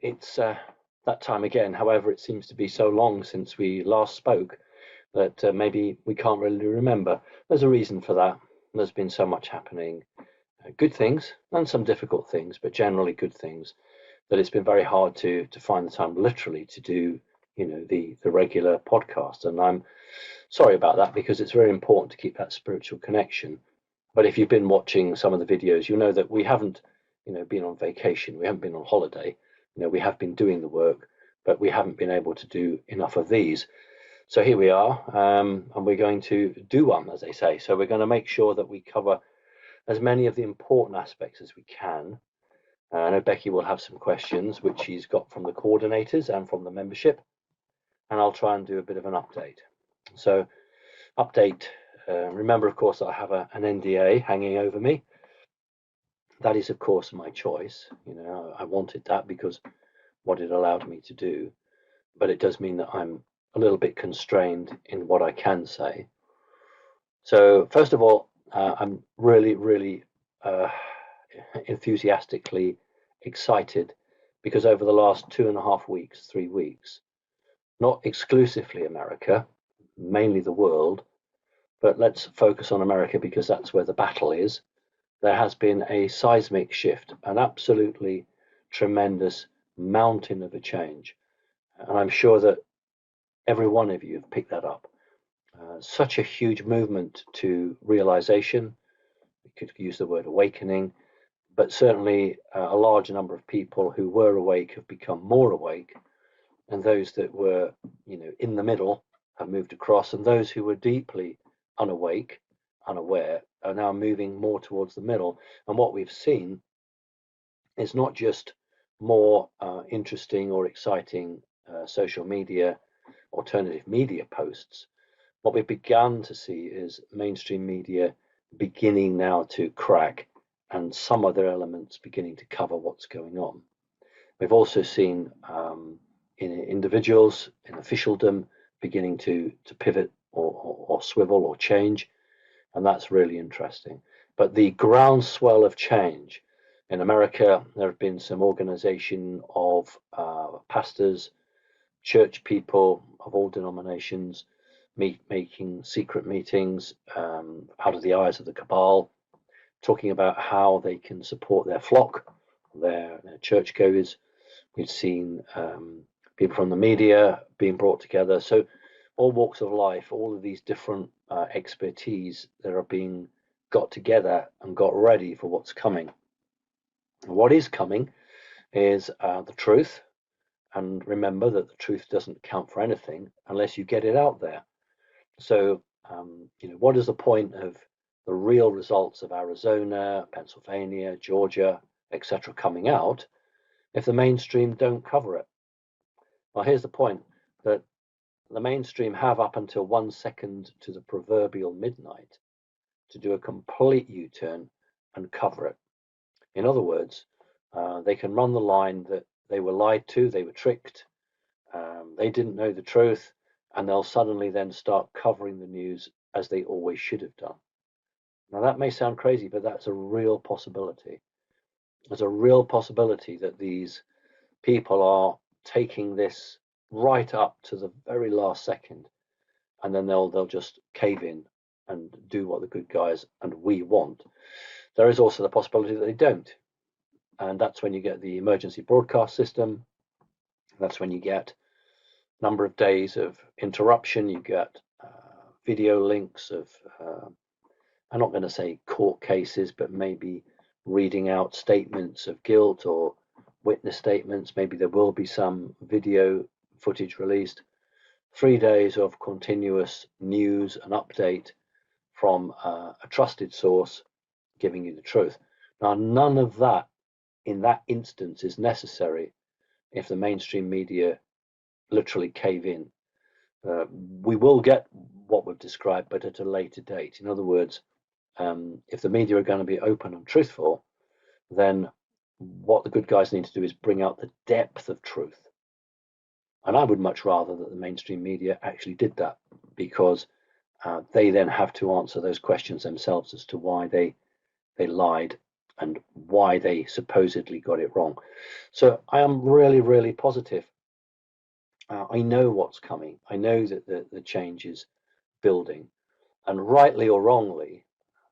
it's that time again. However, it seems to be so long since we last spoke that maybe we can't really remember. There's a reason for that. There's been so much happening, good things and some difficult things, but generally good things, that it's been very hard to find the time literally to do, the regular podcast. And I'm sorry about that, because it's very important to keep that spiritual connection. But if you've been watching some of the videos, you'll know that we haven't, been on vacation. We haven't been on holiday. We have been doing the work, but we haven't been able to do enough of these. So here we are, and we're going to do one, as they say. So we're going to make sure that we cover as many of the important aspects as we can. I know Becky will have some questions, which she's got from the coordinators and from the membership, and I'll try and do a bit of an update. So, update. Remember, of course, that I have an NDA hanging over me. That is, of course, my choice. I wanted that because what it allowed me to do, but it does mean that I'm a little bit constrained in what I can say. So, first of all, I'm really, really enthusiastically excited because over the last 2.5 weeks, 3 weeks, not exclusively America, mainly the world, but let's focus on America because that's where the battle is. There has been a seismic shift, an absolutely tremendous mountain of a change. And I'm sure that every one of you have picked that up. Such a huge movement to realization. We could use the word awakening, but certainly a large number of people who were awake have become more awake, and those that were, in the middle have moved across, and those who were deeply unaware, are now moving more towards the middle. And what we've seen is not just more interesting or exciting social media, alternative media posts. What we've begun to see is mainstream media beginning now to crack, and some other elements beginning to cover what's going on. We've also seen individuals in officialdom beginning to pivot or swivel or change, and that's really interesting. But the groundswell of change in America, there have been some organization of pastors, church people of all denominations, making secret meetings out of the eyes of the cabal, talking about how they can support their flock, their churchgoers. We've seen people from the media being brought together. So all walks of life, all of these different expertise that are being got together and got ready for what's coming. What is coming is the truth. And remember that the truth doesn't count for anything unless you get it out there. So, what is the point of the real results of Arizona, Pennsylvania, Georgia, etc. coming out if the mainstream don't cover it? Well, here's the point, that the mainstream have up until 1 second to the proverbial midnight to do a complete U-turn and cover it. In other words, they can run the line that they were lied to, they were tricked, they didn't know the truth, and they'll suddenly then start covering the news as they always should have done. Now, that may sound crazy, but that's a real possibility. There's a real possibility that these people are taking this right up to the very last second, and then they'll just cave in and do what the good guys and we want. There is also the possibility that they don't, and that's when you get the emergency broadcast system. That's when you get a number of days of interruption. You get video links of I'm not going to say court cases, but maybe reading out statements of guilt or witness statements. Maybe there will be some video footage released. 3 days of continuous news and update from a trusted source giving you the truth. Now, none of that in that instance is necessary if the mainstream media literally cave in. We will get what we've described, but at a later date. In other words, if the media are going to be open and truthful, then what the good guys need to do is bring out the depth of truth. And I would much rather that the mainstream media actually did that, because they then have to answer those questions themselves as to why they lied and why they supposedly got it wrong. So I am really, really positive. I know what's coming. I know that the change is building, and rightly or wrongly,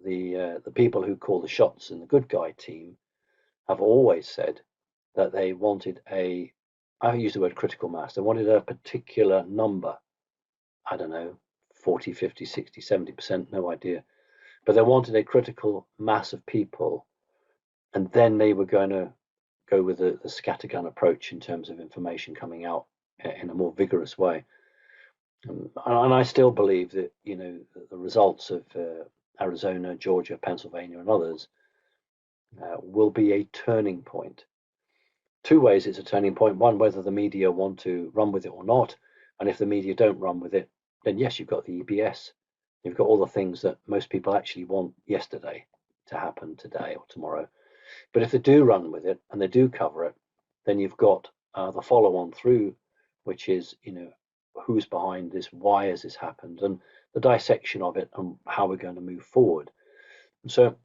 the people who call the shots in the good guy team have always said that they wanted I use the word critical mass. They wanted a particular number. I don't know, 40, 50, 60, 70%, no idea. But they wanted a critical mass of people, and then they were going to go with the scattergun approach in terms of information coming out in a more vigorous way. And I still believe that, the results of Arizona, Georgia, Pennsylvania, and others will be a turning point. Two ways it's a turning point. One, whether the media want to run with it or not. And if the media don't run with it, then yes, you've got the EBS. You've got all the things that most people actually want yesterday to happen today or tomorrow. But if they do run with it and they do cover it, then you've got the follow on through, which is, who's behind this, why has this happened, and the dissection of it and how we're going to move forward. So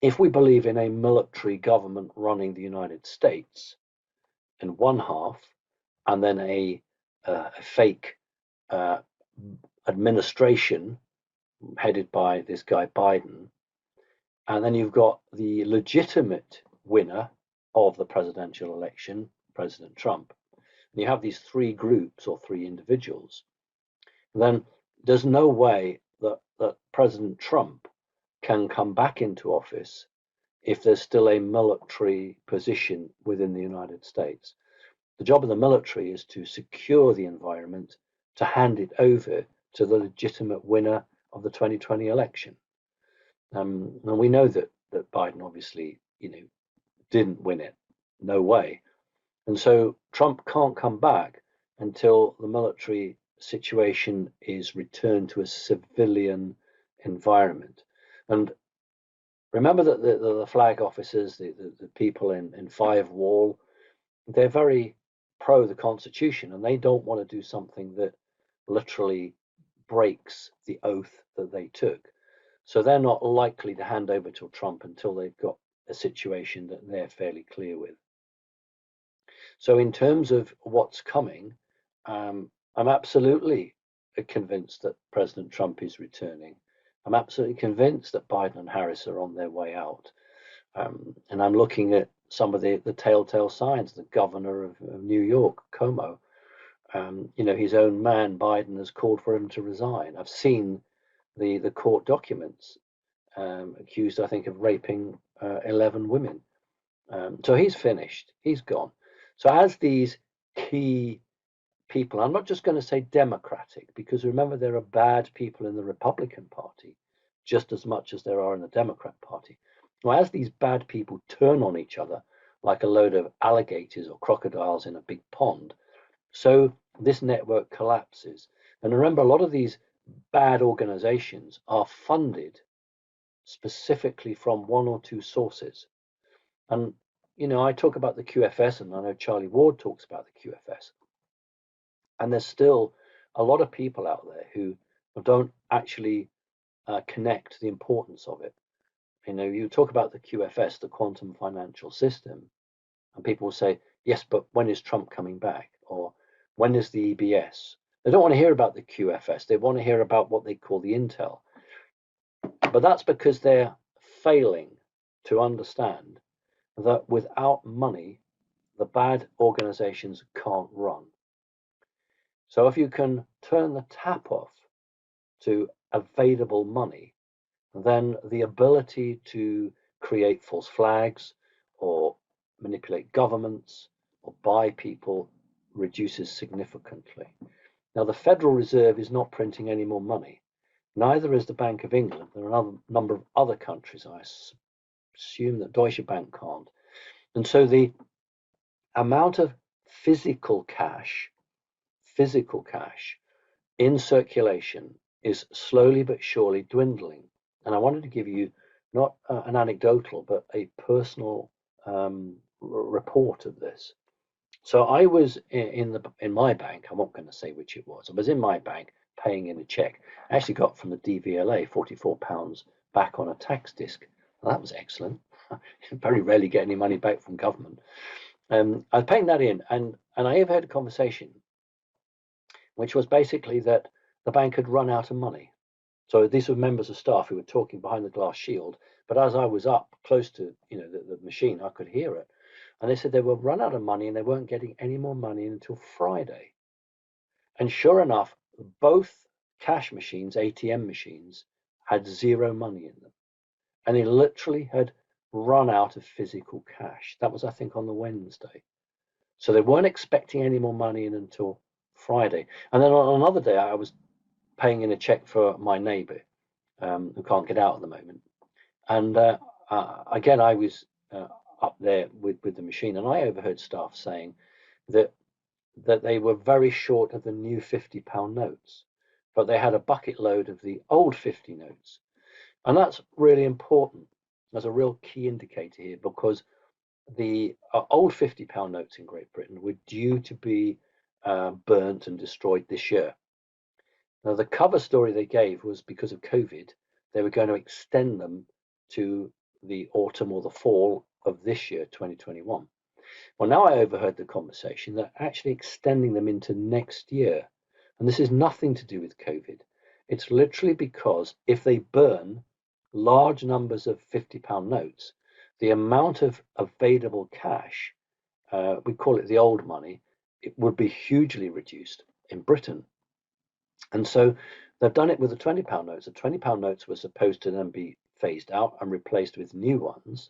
if we believe in a military government running the United States in one half, and then a fake administration headed by this guy Biden, and then you've got the legitimate winner of the presidential election, President Trump, and you have these three groups or three individuals, then there's no way that President Trump can come back into office if there's still a military position within the United States. The job of the military is to secure the environment, to hand it over to the legitimate winner of the 2020 election. And we know that Biden obviously, didn't win it. No way. And so Trump can't come back until the military situation is returned to a civilian environment. And remember that the flag officers, the people in Five Wall, they're very pro the Constitution, and they don't want to do something that literally breaks the oath that they took. So they're not likely to hand over to Trump until they've got a situation that they're fairly clear with. So in terms of what's coming, I'm absolutely convinced that President Trump is returning. I'm absolutely convinced that Biden and Harris are on their way out. And I'm looking at some of the telltale signs. The governor of New York, Cuomo, his own man, Biden, has called for him to resign. I've seen the court documents, accused, I think, of raping 11 women. So he's finished. He's gone. So as these key people, I'm not just going to say Democratic, because remember, there are bad people in the Republican Party just as much as there are in the Democrat Party. Well, as these bad people turn on each other like a load of alligators or crocodiles in a big pond, so this network collapses. And remember, a lot of these bad organizations are funded specifically from one or two sources. And, I talk about the QFS, and I know Charlie Ward talks about the QFS. And there's still a lot of people out there who don't actually connect the importance of it. You talk about the QFS, the quantum financial system, and people will say, yes, but when is Trump coming back? Or when is the EBS? They don't want to hear about the QFS. They want to hear about what they call the intel. But that's because they're failing to understand that without money, the bad organizations can't run. So if you can turn the tap off to available money, then the ability to create false flags or manipulate governments or buy people reduces significantly. Now, the Federal Reserve is not printing any more money. Neither is the Bank of England. There are a number of other countries. I assume that Deutsche Bank can't. And so the amount of physical cash in circulation is slowly but surely dwindling. And I wanted to give you not an anecdotal, but a personal report of this. So I was in my bank. I'm not going to say which it was. I was in my bank paying in a check. I actually got from the DVLA £44 back on a tax disc. Well, that was excellent. very rarely get any money back from government. I was paying that in, and I overheard a conversation, which was basically that the bank had run out of money. So these were members of staff who were talking behind the glass shield. But as I was up close to the machine, I could hear it. And they said they were run out of money and they weren't getting any more money until Friday. And sure enough, both cash machines, ATM machines, had zero money in them. And they literally had run out of physical cash. That was, I think, on the Wednesday. So they weren't expecting any more money in until Friday. And then on another day, I was paying in a check for my neighbor who can't get out at the moment. And again, I was up there with the machine, and I overheard staff saying that they were very short of the new £50 notes, but they had a bucket load of the old 50 notes. And that's really important as a real key indicator here, because the old £50 notes in Great Britain were due to be burnt and destroyed this year. Now, the cover story they gave was because of COVID, they were going to extend them to the autumn or the fall of this year, 2021. Well, now I overheard the conversation that actually extending them into next year. And this is nothing to do with COVID. It's literally because if they burn large numbers of £50 notes, the amount of available cash, we call it the old money, it would be hugely reduced in Britain. And so they've done it with the £20 notes. The £20 notes were supposed to then be phased out and replaced with new ones.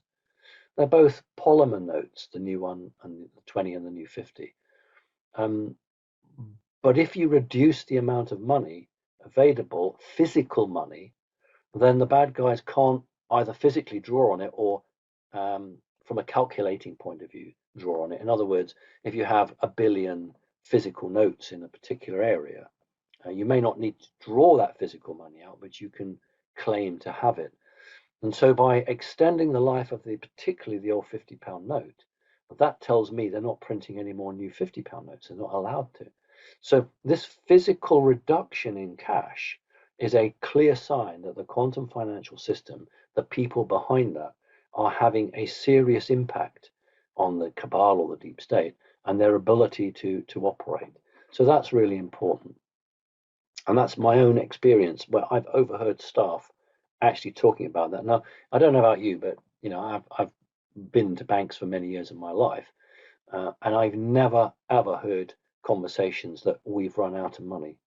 They're both polymer notes, the new one and the 20 and the new 50. But if you reduce the amount of money available, physical money, then the bad guys can't either physically draw on it or from a calculating point of view, draw on it. In other words, if you have 1 billion physical notes in a particular area, you may not need to draw that physical money out, but you can claim to have it. And so by extending the life of particularly the old £50 note, that tells me they're not printing any more new £50 notes. They're not allowed to. So this physical reduction in cash is a clear sign that the quantum financial system, the people behind that, are having a serious impact on the cabal or the deep state and their ability to operate. So that's really important. And that's my own experience where I've overheard staff actually talking about that. Now, I don't know about you, but I've been to banks for many years of my life, and I've never ever heard conversations that we've run out of money,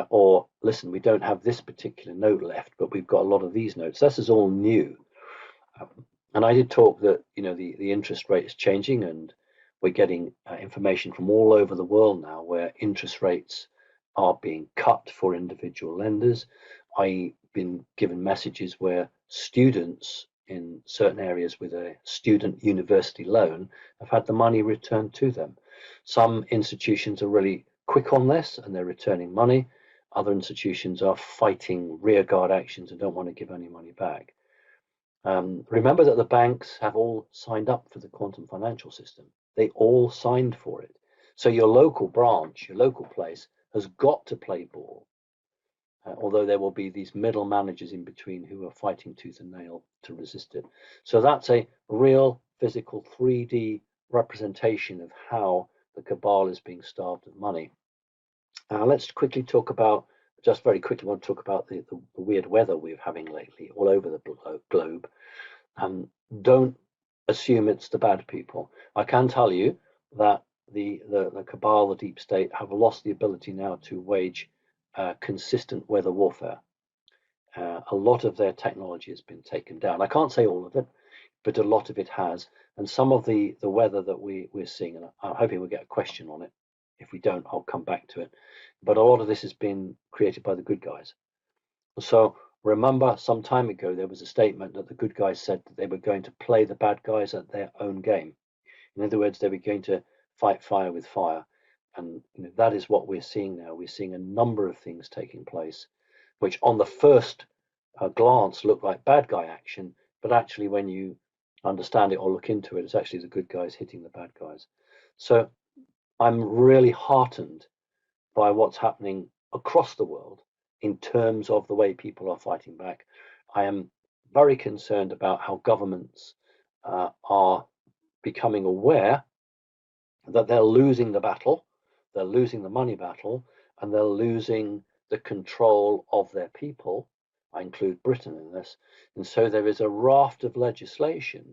or listen, we don't have this particular note left, but we've got a lot of these notes. This is all new. And I did talk that the interest rate is changing, and we're getting information from all over the world now where interest rates are being cut for individual lenders. I've been given messages where students in certain areas with a student university loan have had the money returned to them. Some institutions are really quick on this and they're returning money. Other institutions are fighting rearguard actions and don't want to give any money back. Remember that the banks have all signed up for the quantum financial system. They all signed for it. So your local branch, your local place has got to play ball, although there will be these middle managers in between who are fighting tooth and nail to resist it. So that's a real physical 3D representation of how the cabal is being starved of money. Let's quickly talk about, just very quickly, want to talk about the weird weather we're having lately all over the globe. Don't assume it's the bad people. I can tell you that the cabal, the deep state, have lost the ability now to wage consistent weather warfare. A lot of their technology has been taken down. I can't say all of it, but a lot of it has. And some of the weather that we're seeing, and I'm hoping we'll get a question on it. If we don't, I'll come back to it. But a lot of this has been created by the good guys. So remember, some time ago, there was a statement that the good guys said that they were going to play the bad guys at their own game. In other words, they were going to fight fire with fire. And that is what we're seeing now. We're seeing a number of things taking place, which on the first glance look like bad guy action, but actually when you understand it or look into it, it's actually the good guys hitting the bad guys. So I'm really heartened by what's happening across the world in terms of the way people are fighting back. I am very concerned about how governments are becoming aware that they're losing the battle, they're losing the money battle, and they're losing the control of their people. I include Britain in this. And so there is a raft of legislation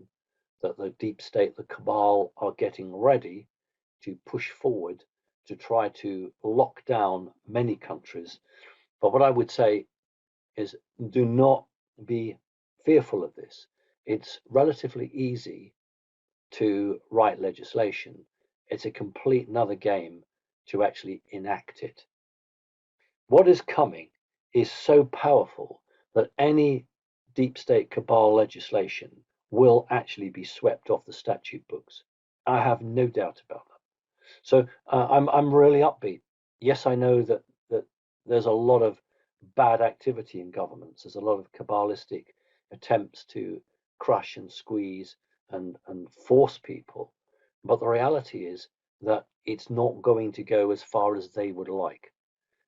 that the deep state, the cabal, are getting ready to push forward to try to lock down many countries. But what I would say is, do not be fearful of this. It's relatively easy to write legislation. It's a complete another game to actually enact it. What is coming is so powerful that any deep state cabal legislation will actually be swept off the statute books. I have no doubt about that. So I'm really upbeat. Yes, I know that there's a lot of bad activity in governments. There's a lot of cabalistic attempts to crush and squeeze and force people. But the reality is that it's not going to go as far as they would like.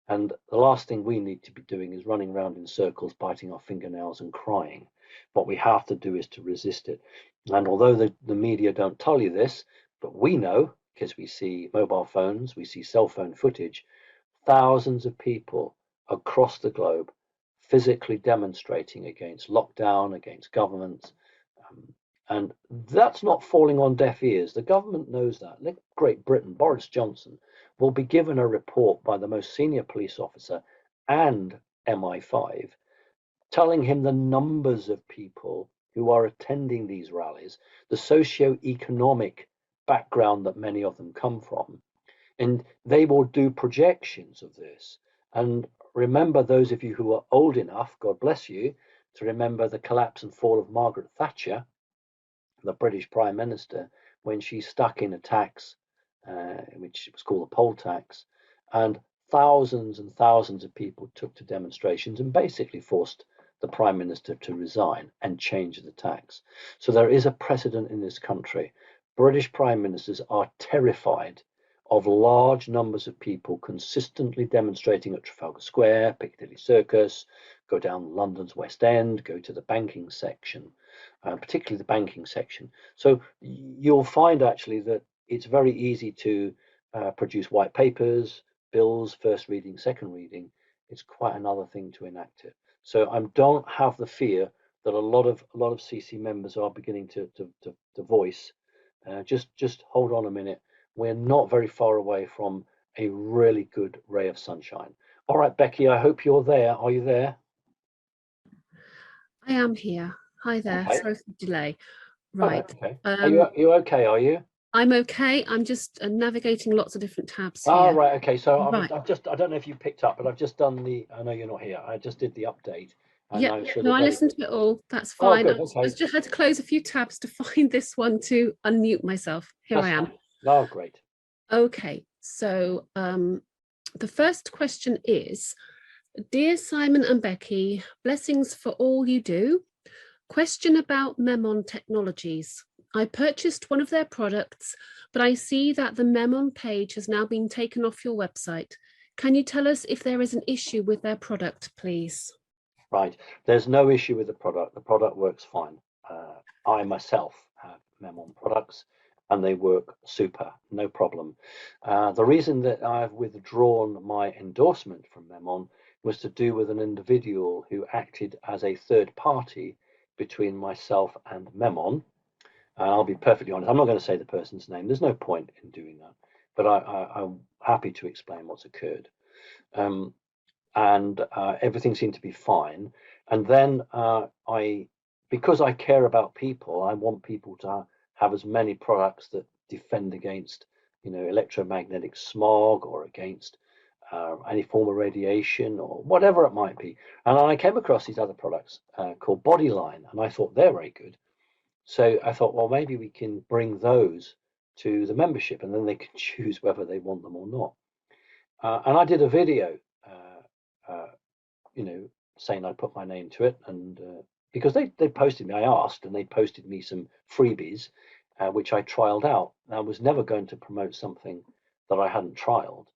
And the last thing we need to be doing is running around in circles, biting our fingernails and crying. What we have to do is to resist it. And although the media don't tell you this, but we know, because we see mobile phones, we see cell phone footage, thousands of people across the globe physically demonstrating against lockdown, against governments. And that's not falling on deaf ears. The government knows that. Look, Great Britain, Boris Johnson will be given a report by the most senior police officer and MI5 telling him the numbers of people who are attending these rallies, the socio-economic background that many of them come from. And they will do projections of this. And remember, those of you who are old enough, God bless you, to remember the collapse and fall of Margaret Thatcher, the British Prime Minister, when she stuck in a tax, which was called the poll tax, and thousands and thousands of people took to demonstrations and basically forced the Prime Minister to resign and change the tax. So there is a precedent in this country. British Prime Ministers are terrified of large numbers of people consistently demonstrating at Trafalgar Square, Piccadilly Circus, go down London's West End, go to the banking section, particularly the banking section. So you'll find actually that it's very easy to produce white papers, bills, first reading, second reading. It's quite another thing to enact it. So I don't have the fear that a lot of CC members are beginning to voice. Just hold on a minute. We're not very far away from a really good ray of sunshine. All right, Becky, I hope you're there. Are you there? I am here. Hi there. Okay. Sorry for the delay. Right. Okay. Are you okay? Are you? I'm okay. I'm just navigating lots of different tabs Oh, here. right. Okay. So Right. I don't know if you picked up, but I've just done I know you're not here. I just did the update. And Yeah, I'm sure no, I that listened to it all. That's Oh, fine. good. I Okay. just had to close a few tabs to find this one to unmute myself. Here That's I am. fine. Oh, great. Okay. So the first question is, Dear Simon and Becky, blessings for all you do. Question about Memon Technologies. I purchased one of their products, but I see that the Memon page has now been taken off your website. Can you tell us if there is an issue with their product, please? Right. There's no issue with the product. The product works fine. I myself have Memon products and they work super, no problem. The reason that I've withdrawn my endorsement from Memon was to do with an individual who acted as a third party between myself and Memon. And I'll be perfectly honest, I'm not going to say the person's name. There's no point in doing that. But I'm happy to explain what's occurred. And everything seemed to be fine. And then because I care about people, I want people to have as many products that defend against, electromagnetic smog or against any form of radiation or whatever it might be. And I came across these other products called Bodyline, and I thought they're very good. So I thought, well, maybe we can bring those to the membership, and then they can choose whether they want them or not. And I did a video saying I put my name to it, and because they posted me, I asked, and they posted me some freebies, which I trialed out. I was never going to promote something that I hadn't trialed,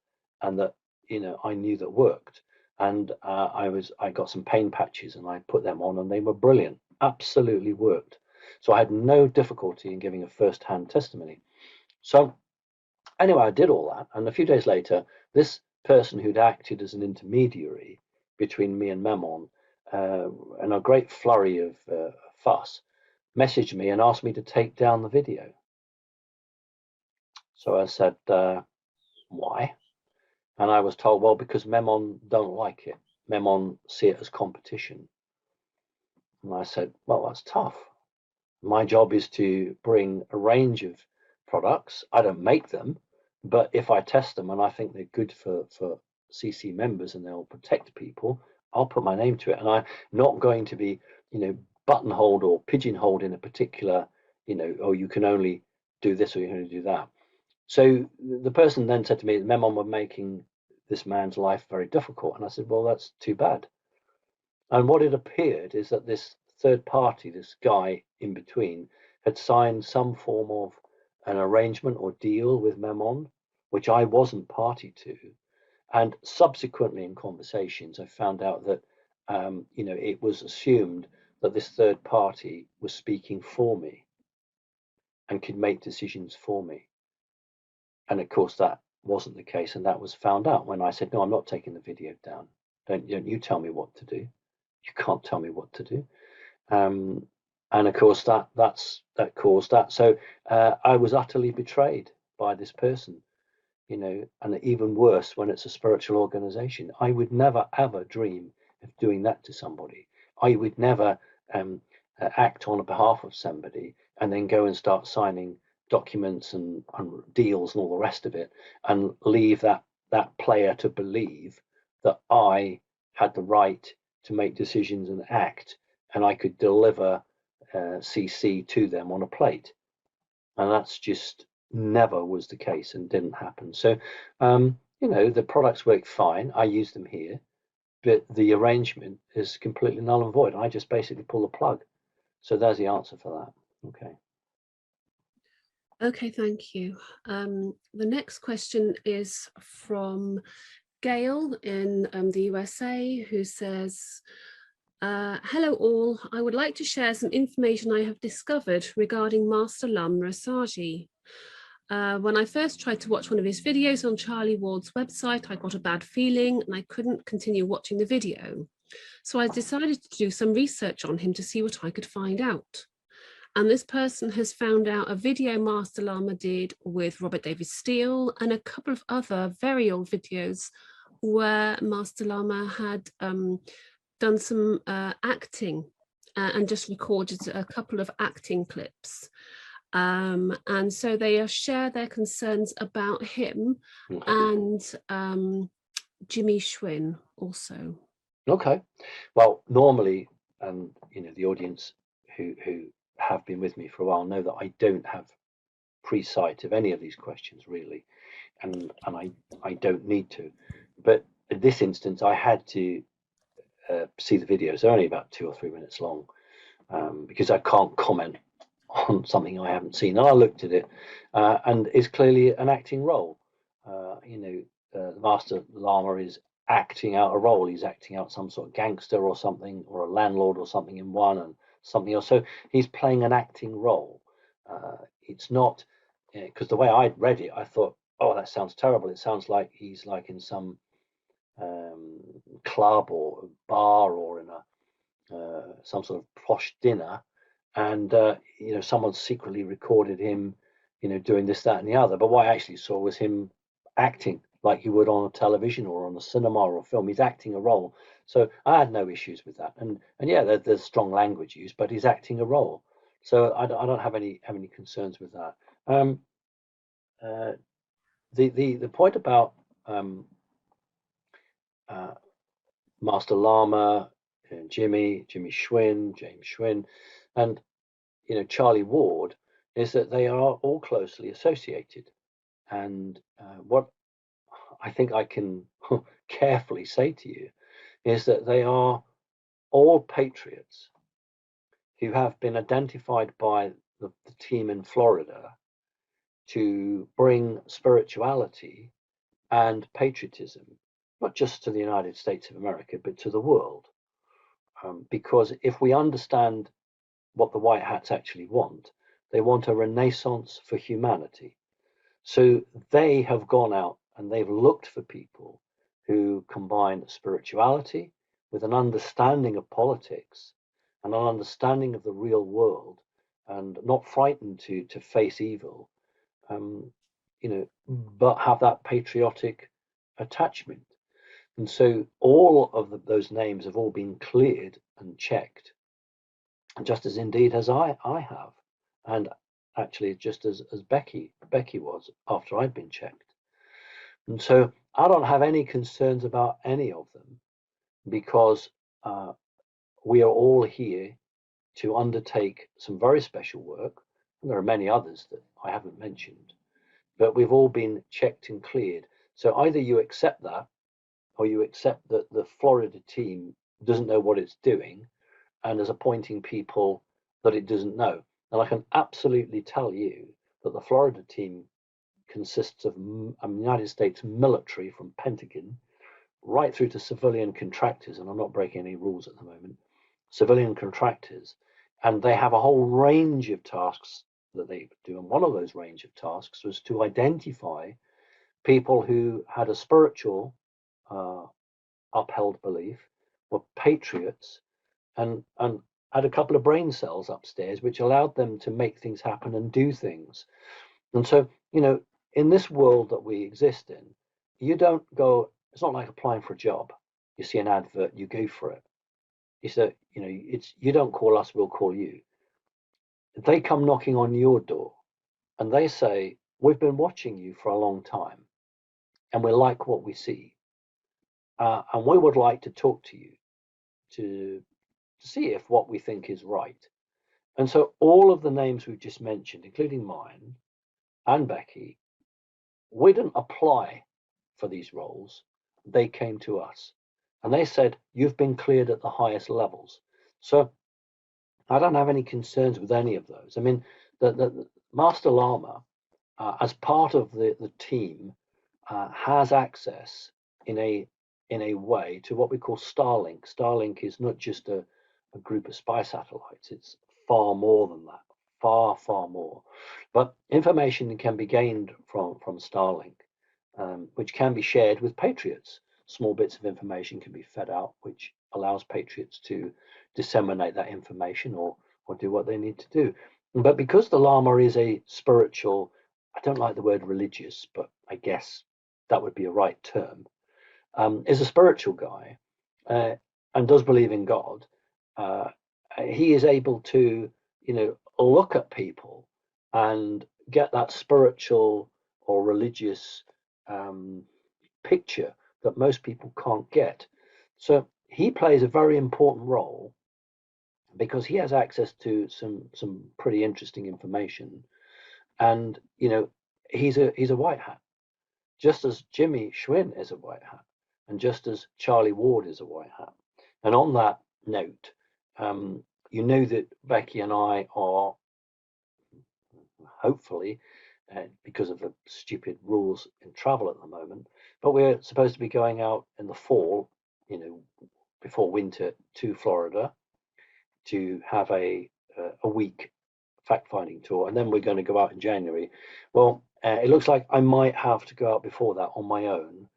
and that I knew that worked. And I got some pain patches, and I put them on, and they were brilliant, absolutely worked. So I had no difficulty in giving a first-hand testimony. So anyway, I did all that, and a few days later, this person who'd acted as an intermediary between me and Memon, and a great flurry of fuss, messaged me and asked me to take down the video. So I said, why? And I was told, well, because Memon don't like it. Memon see it as competition. And I said, well, that's tough. My job is to bring a range of products. I don't make them, but if I test them and I think they're good for CC members and they'll protect people, I'll put my name to it. And I'm not going to be, buttonholed or pigeonholed in a particular, oh, you can only do this or you can only do that. So the person then said to me, Memon were making this man's life very difficult. And I said, well, that's too bad. And what it appeared is that this third party, this guy in between, had signed some form of an arrangement or deal with Memon, which I wasn't party to. And subsequently in conversations, I found out that, it was assumed that this third party was speaking for me and could make decisions for me. And of course, that wasn't the case. And that was found out when I said, no, I'm not taking the video down. Don't you tell me what to do. You can't tell me what to do. And of course, that caused that. So I was utterly betrayed by this person, and even worse when it's a spiritual organization. I would never, ever dream of doing that to somebody. I would never act on behalf of somebody and then go and start signing documents and deals and all the rest of it and leave that player to believe that I had the right to make decisions and act, and I could deliver CC to them on a plate. And that's just never was the case and didn't happen. So, the products work fine. I use them here, but the arrangement is completely null and void. I just basically pull the plug. So there's the answer for that. Okay. Okay, thank you. The next question is from Gail in the USA, who says, hello all, I would like to share some information I have discovered regarding Master Lama Rasaji. When I first tried to watch one of his videos on Charlie Ward's website, I got a bad feeling and I couldn't continue watching the video. So I decided to do some research on him to see what I could find out. And this person has found out a video Master Lama did with Robert David Steele and a couple of other very old videos where Master Lama had done some acting and just recorded a couple of acting clips. And so they share their concerns about him and Jimmy Schwinn also. Okay. Well, normally, the audience who have been with me for a while know that I don't have pre-sight of any of these questions really, and I don't need to. But in this instance, I had to see the videos. They're only about 2 or 3 minutes long, because I can't comment on something I haven't seen. And I looked at it, and it's clearly an acting role. The Master Lama is acting out a role. He's acting out some sort of gangster or something, or a landlord or something in one, and something else. So he's playing an acting role. It's not, because the way I read it, I thought, oh, that sounds terrible. It sounds like he's like in some club or bar or in a some sort of posh dinner, and someone secretly recorded him, doing this, that, and the other. But what I actually saw was him acting like he would on a television or on a cinema or a film. He's acting a role. So I had no issues with that. And yeah, there's strong language used, but he's acting a role. So I don't have any concerns with that. The point about Master Lama, Jimmy Schwinn, James Schwinn, and Charlie Ward is that they are all closely associated. And what I think I can carefully say to you is that they are all patriots who have been identified by the team in Florida to bring spirituality and patriotism, not just to the United States of America, but to the world. Because if we understand what the White Hats actually want. They want a renaissance for humanity. So they have gone out and they've looked for people who combine spirituality with an understanding of politics and an understanding of the real world, and not frightened to face evil, but have that patriotic attachment. And so all of those names have all been cleared and checked, just as indeed as I have, and actually just as Becky was after I'd been checked. And so I don't have any concerns about any of them, because we are all here to undertake some very special work. And there are many others that I haven't mentioned, but we've all been checked and cleared. So either you accept that, or you accept that the Florida team doesn't know what it's doing and is appointing people that it doesn't know. And I can absolutely tell you that the Florida team consists of a United States military, from Pentagon right through to civilian contractors, and I'm not breaking any rules at the moment, civilian contractors, and they have a whole range of tasks that they do. And one of those range of tasks was to identify people who had a spiritual upheld belief, were patriots, and had a couple of brain cells upstairs which allowed them to make things happen and do things. And so, in this world that we exist in, you don't go, it's not like applying for a job. You see an advert, you go for it. You say, it's, you don't call us, we'll call you. They come knocking on your door and they say, we've been watching you for a long time and we like what we see. And we would like to talk to you to see if what we think is right. And so all of the names we've just mentioned, including mine and Becky, we didn't apply for these roles. They came to us and they said, you've been cleared at the highest levels. So I don't have any concerns with any of those. I mean, the Master Lama, as part of the team, has access in a way to what we call Starlink. Starlink is not just a group of spy satellites. It's far more than that, far more. But information can be gained from Starlink, which can be shared with patriots. Small bits of information can be fed out, which allows patriots to disseminate that information or do what they need to do. But because the Lama is a spiritual, I don't like the word religious, but I guess that would be a right term, is a spiritual guy, and does believe in God, he is able to, look at people and get that spiritual or religious picture that most people can't get. So he plays a very important role because he has access to some pretty interesting information, and he's a white hat, just as Jimmy Schwinn is a white hat, and just as Charlie Ward is a white hat. And on that note, that Becky and I are, hopefully, because of the stupid rules in travel at the moment, but we're supposed to be going out in the fall, before winter, to Florida to have a week fact-finding tour, and then we're going to go out in January. Well, it looks like I might have to go out before that on my own,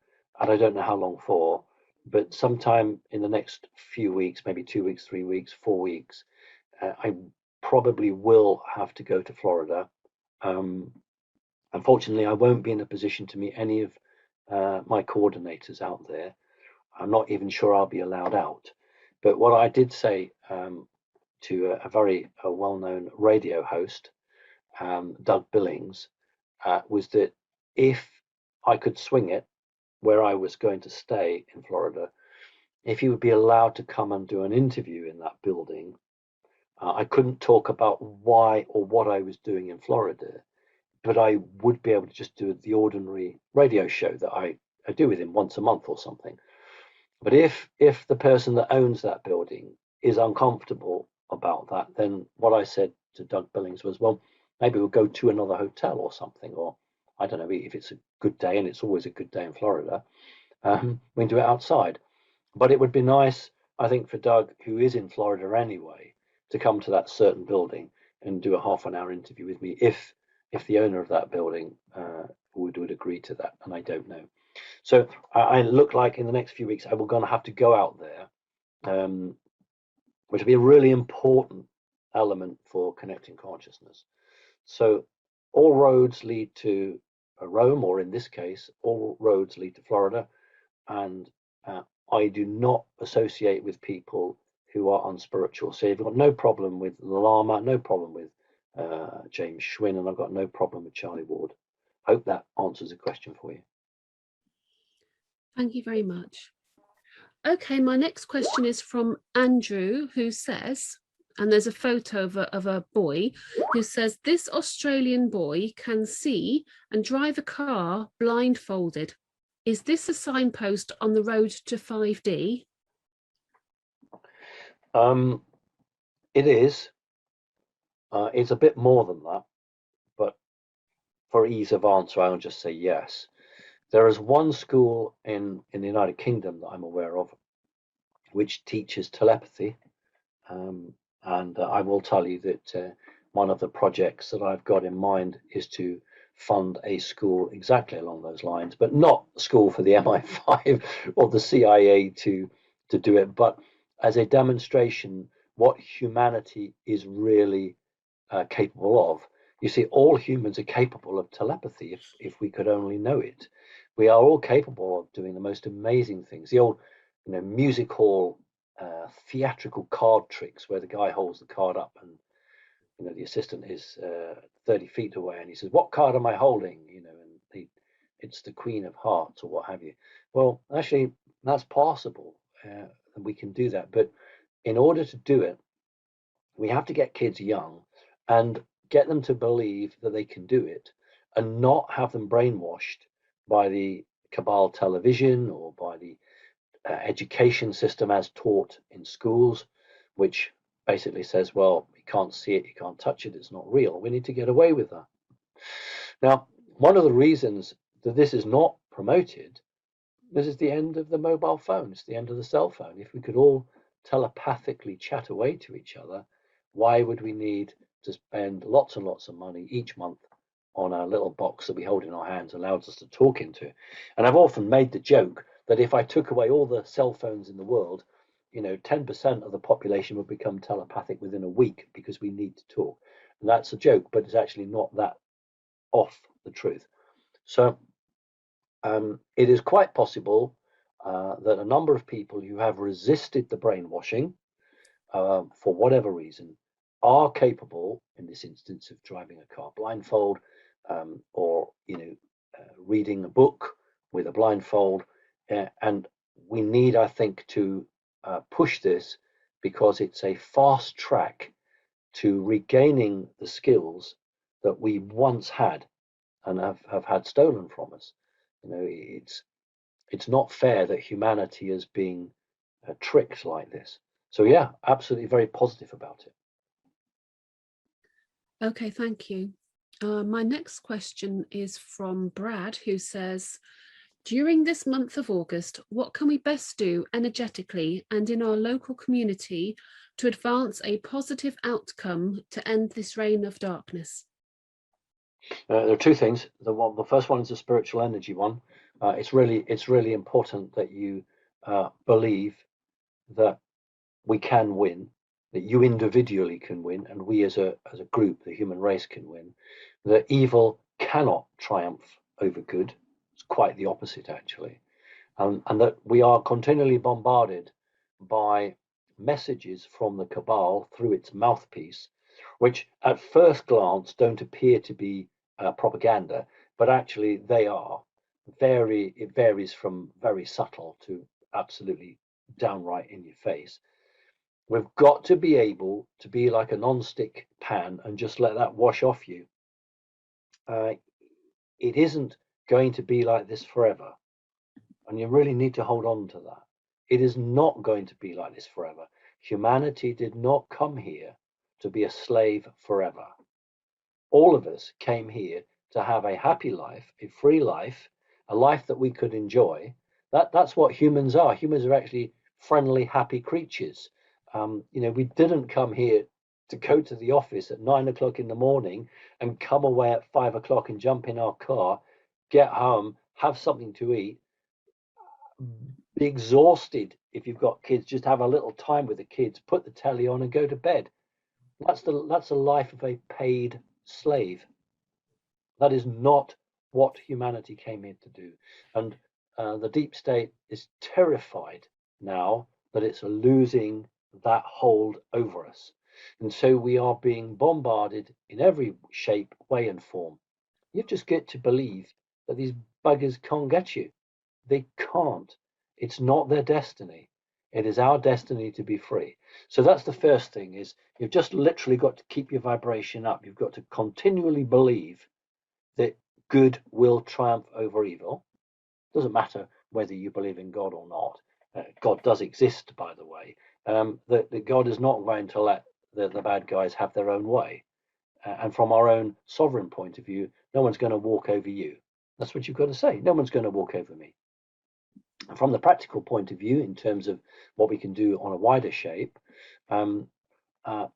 and I don't know how long for, but sometime in the next few weeks, maybe 2 weeks, 3 weeks, 4 weeks, I probably will have to go to Florida. Unfortunately, I won't be in a position to meet any of my coordinators out there. I'm not even sure I'll be allowed out. But what I did say to a very well-known radio host, Doug Billings, was that if I could swing it where I was going to stay in Florida, if he would be allowed to come and do an interview in that building. I couldn't talk about why or what I was doing in Florida, but I would be able to just do the ordinary radio show that I do with him once a month or something. But if the person that owns that building is uncomfortable about that, then what I said to Doug Billings was, well, maybe we'll go to another hotel or something, or I don't know, if it's a good day, and it's always a good day in Florida, we can do it outside. But it would be nice, I think, for Doug, who is in Florida anyway, to come to that certain building and do a half-an-hour interview with me if the owner of that building would agree to that, and I don't know. So I look like in the next few weeks we're going to have to go out there, which will be a really important element for connecting consciousness. So all roads lead to Rome, or in this case, all roads lead to Florida, and I do not associate with people who are unspiritual. So you've got no problem with the Lama, no problem with James Schwinn, and I've got no problem with Charlie Ward. Hope that answers the question for you. Thank you very much. Okay, my next question is from Andrew, who says, and there's a photo of a boy who says, this Australian boy can see and drive a car blindfolded. Is this a signpost on the road to 5D? It is. It's a bit more than that, but for ease of answer, I'll just say yes. There is one school in the United Kingdom that I'm aware of which teaches telepathy, and I will tell you that one of the projects that I've got in mind is to fund a school exactly along those lines, but not a school for the MI5 or the CIA to do it, but as a demonstration what humanity is really capable of. You see, all humans are capable of telepathy if we could only know it. We are all capable of doing the most amazing things. The old, music hall theatrical card tricks where the guy holds the card up and the assistant is 30 feet away and he says, "What card am I holding?" And it's the Queen of Hearts or what have you. Well, actually, that's possible, and we can do that. But in order to do it, we have to get kids young and get them to believe that they can do it and not have them brainwashed by the cabal television or by the education system as taught in schools, which basically says, well, you can't see it, you can't touch it, it's not real. We need to get away with that. Now, one of the reasons that this is not promoted, this is the end of the mobile phone, it's the end of the cell phone. If we could all telepathically chat away to each other, why would we need to spend lots and lots of money each month on a little box that we hold in our hands, allows us to talk into? And I've often made the joke that if I took away all the cell phones in the world, 10% of the population would become telepathic within a week because we need to talk. And that's a joke, but it's actually not that off the truth. So it is quite possible that a number of people who have resisted the brainwashing for whatever reason are capable, in this instance, of driving a car blindfold, or reading a book with a blindfold. And we need, I think, to push this because it's a fast track to regaining the skills that we once had and have had stolen from us. It's not fair that humanity is being tricked like this. So yeah, absolutely very positive about it. Okay, thank you. My next question is from Brad, who says, during this month of August, what can we best do energetically and in our local community to advance a positive outcome to end this reign of darkness? There are two things. The first one is the spiritual energy one. It's really important that you believe that we can win, that you individually can win, and we as a group, the human race, can win. That evil cannot triumph over good. It's quite the opposite, actually. And that we are continually bombarded by messages from the cabal through its mouthpiece, which at first glance don't appear to be propaganda, but actually they are. It varies from very subtle to absolutely downright in your face. We've got to be able to be like a non-stick pan and just let that wash off you. It isn't going to be like this forever, and you really need to hold on to that. It is not going to be like this forever. Humanity did not come here to be a slave forever. All of us came here to have a happy life, a free life, a life that we could enjoy. That's what humans are. Humans are actually friendly, happy creatures. We didn't come here to go to the office at 9 o'clock in the morning and come away at 5 o'clock and jump in our car, get home, have something to eat, be exhausted if you've got kids, just have a little time with the kids, put the telly on and go to bed. That's the life of a paid slave. That is not what humanity came here to do. And the deep state is terrified now that it's losing that hold over us. And so we are being bombarded in every shape, way, and form. You just get to believe that these buggers can't get you. They can't. It's not their destiny. It is our destiny to be free. So that's the first thing, is you've just literally got to keep your vibration up. You've got to continually believe that good will triumph over evil. Doesn't matter whether you believe in God or not. God does exist, by the way. That God is not going to let the bad guys have their own way. And from our own sovereign point of view, no one's going to walk over you. That's what you've got to say. No one's going to walk over me. And from the practical point of view, in terms of what we can do on a wider shape,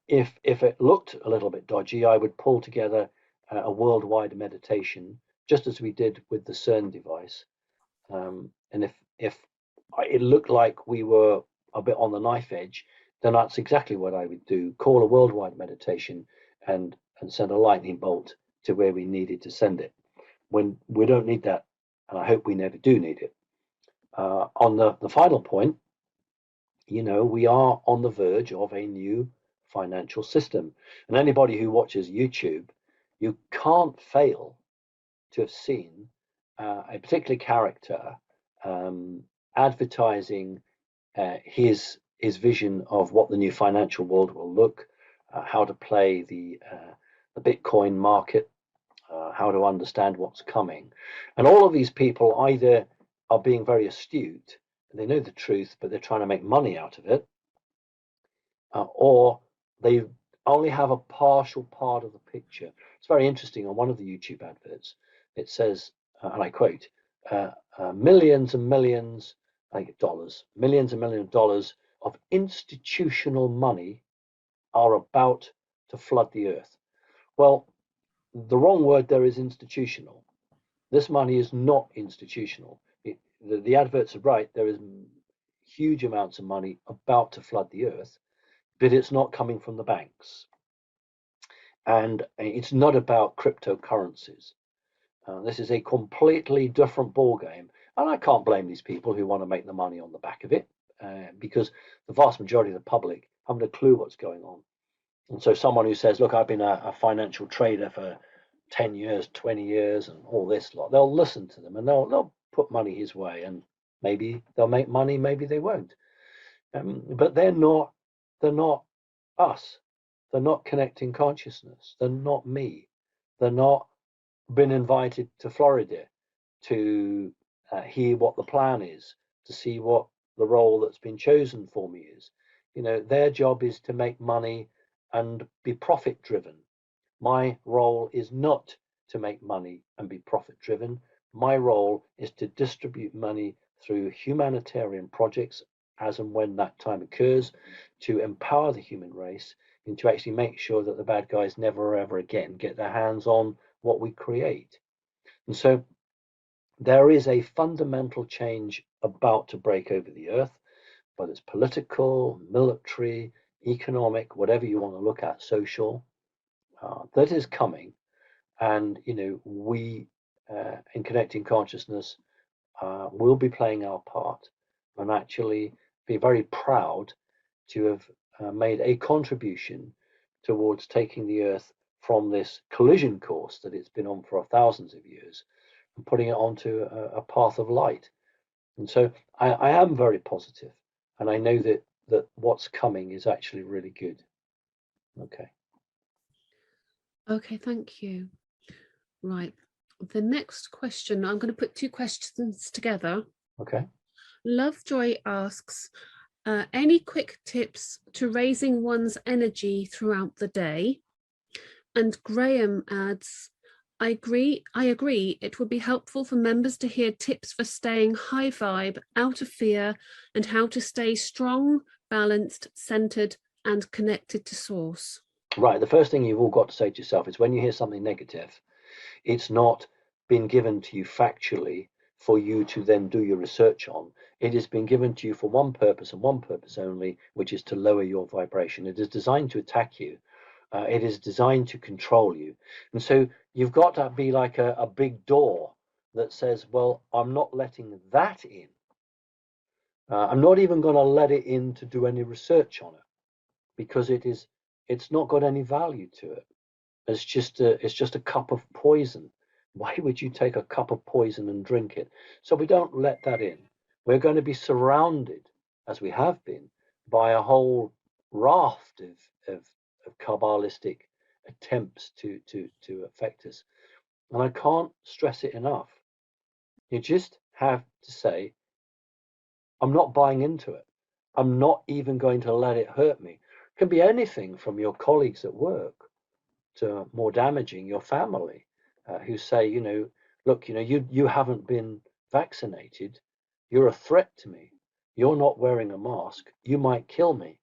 if it looked a little bit dodgy, I would pull together a worldwide meditation, just as we did with the CERN device. And if it looked like we were a bit on the knife edge, then that's exactly what I would do. Call a worldwide meditation and send a lightning bolt to where we needed to send it. When we don't need that, and I hope we never do need it. On the final point, we are on the verge of a new financial system. And anybody who watches YouTube, you can't fail to have seen a particular character advertising his vision of what the new financial world will look, how to play the Bitcoin market, how to understand what's coming. And all of these people either are being very astute, and they know the truth, but they're trying to make money out of it, or they only have a partial part of the picture. It's very interesting. On one of the YouTube adverts, it says, and I quote, millions and millions, I think dollars, millions and millions of dollars of institutional money are about to flood the earth. Well, the wrong word there is institutional. This money is not institutional. The adverts are right. There is huge amounts of money about to flood the earth, but it's not coming from the banks. And it's not about cryptocurrencies. This is a completely different ballgame. And I can't blame these people who want to make the money on the back of it, because the vast majority of the public haven't a clue what's going on. And so someone who says, look, I've been a financial trader for 10 years, 20 years, and all this lot, they'll listen to them and they'll put money his way, and maybe they'll make money, maybe they won't. But they're not us. They're not connecting consciousness. They're not me. They're not been invited to Florida to hear what the plan is, to see what the role that's been chosen for me is. Their job is to make money and be profit driven. My role is not to make money and be profit driven. My role is to distribute money through humanitarian projects as and when that time occurs, to empower the human race and to actually make sure that the bad guys never ever again get their hands on what we create. And so there is a fundamental change about to break over the earth, whether it's political, military, economic, whatever you want to look at, social, that is coming. And we in connecting consciousness will be playing our part, and actually be very proud to have made a contribution towards taking the earth from this collision course that it's been on for thousands of years and putting it onto a path of light. And so I am very positive, and I know that what's coming is actually really good. Okay, thank you. Right, the next question, I'm going to put two questions together. Okay. Lovejoy asks, any quick tips to raising one's energy throughout the day? And Graham adds, I agree. It would be helpful for members to hear tips for staying high vibe, out of fear, and how to stay strong, balanced, centered, and connected to source. Right, the first thing you've all got to say to yourself is when you hear something negative, it's not been given to you factually for you to then do your research on. It has been given to you for one purpose and one purpose only, which is to lower your vibration. It is designed to attack you. It is designed to control you. And so you've got to be like a big door that says, well, I'm not letting that in. I'm not even going to let it in to do any research on it because it's not got any value to it. It's just a cup of poison. Why would you take a cup of poison and drink it? So we don't let that in. We're going to be surrounded, as we have been, by a whole raft of Kabbalistic attempts to affect us. And I can't stress it enough. You just have to say, I'm not buying into it. I'm not even going to let it hurt me. It can be anything from your colleagues at work to more damaging your family, who say, look, you haven't been vaccinated. You're a threat to me. You're not wearing a mask. You might kill me.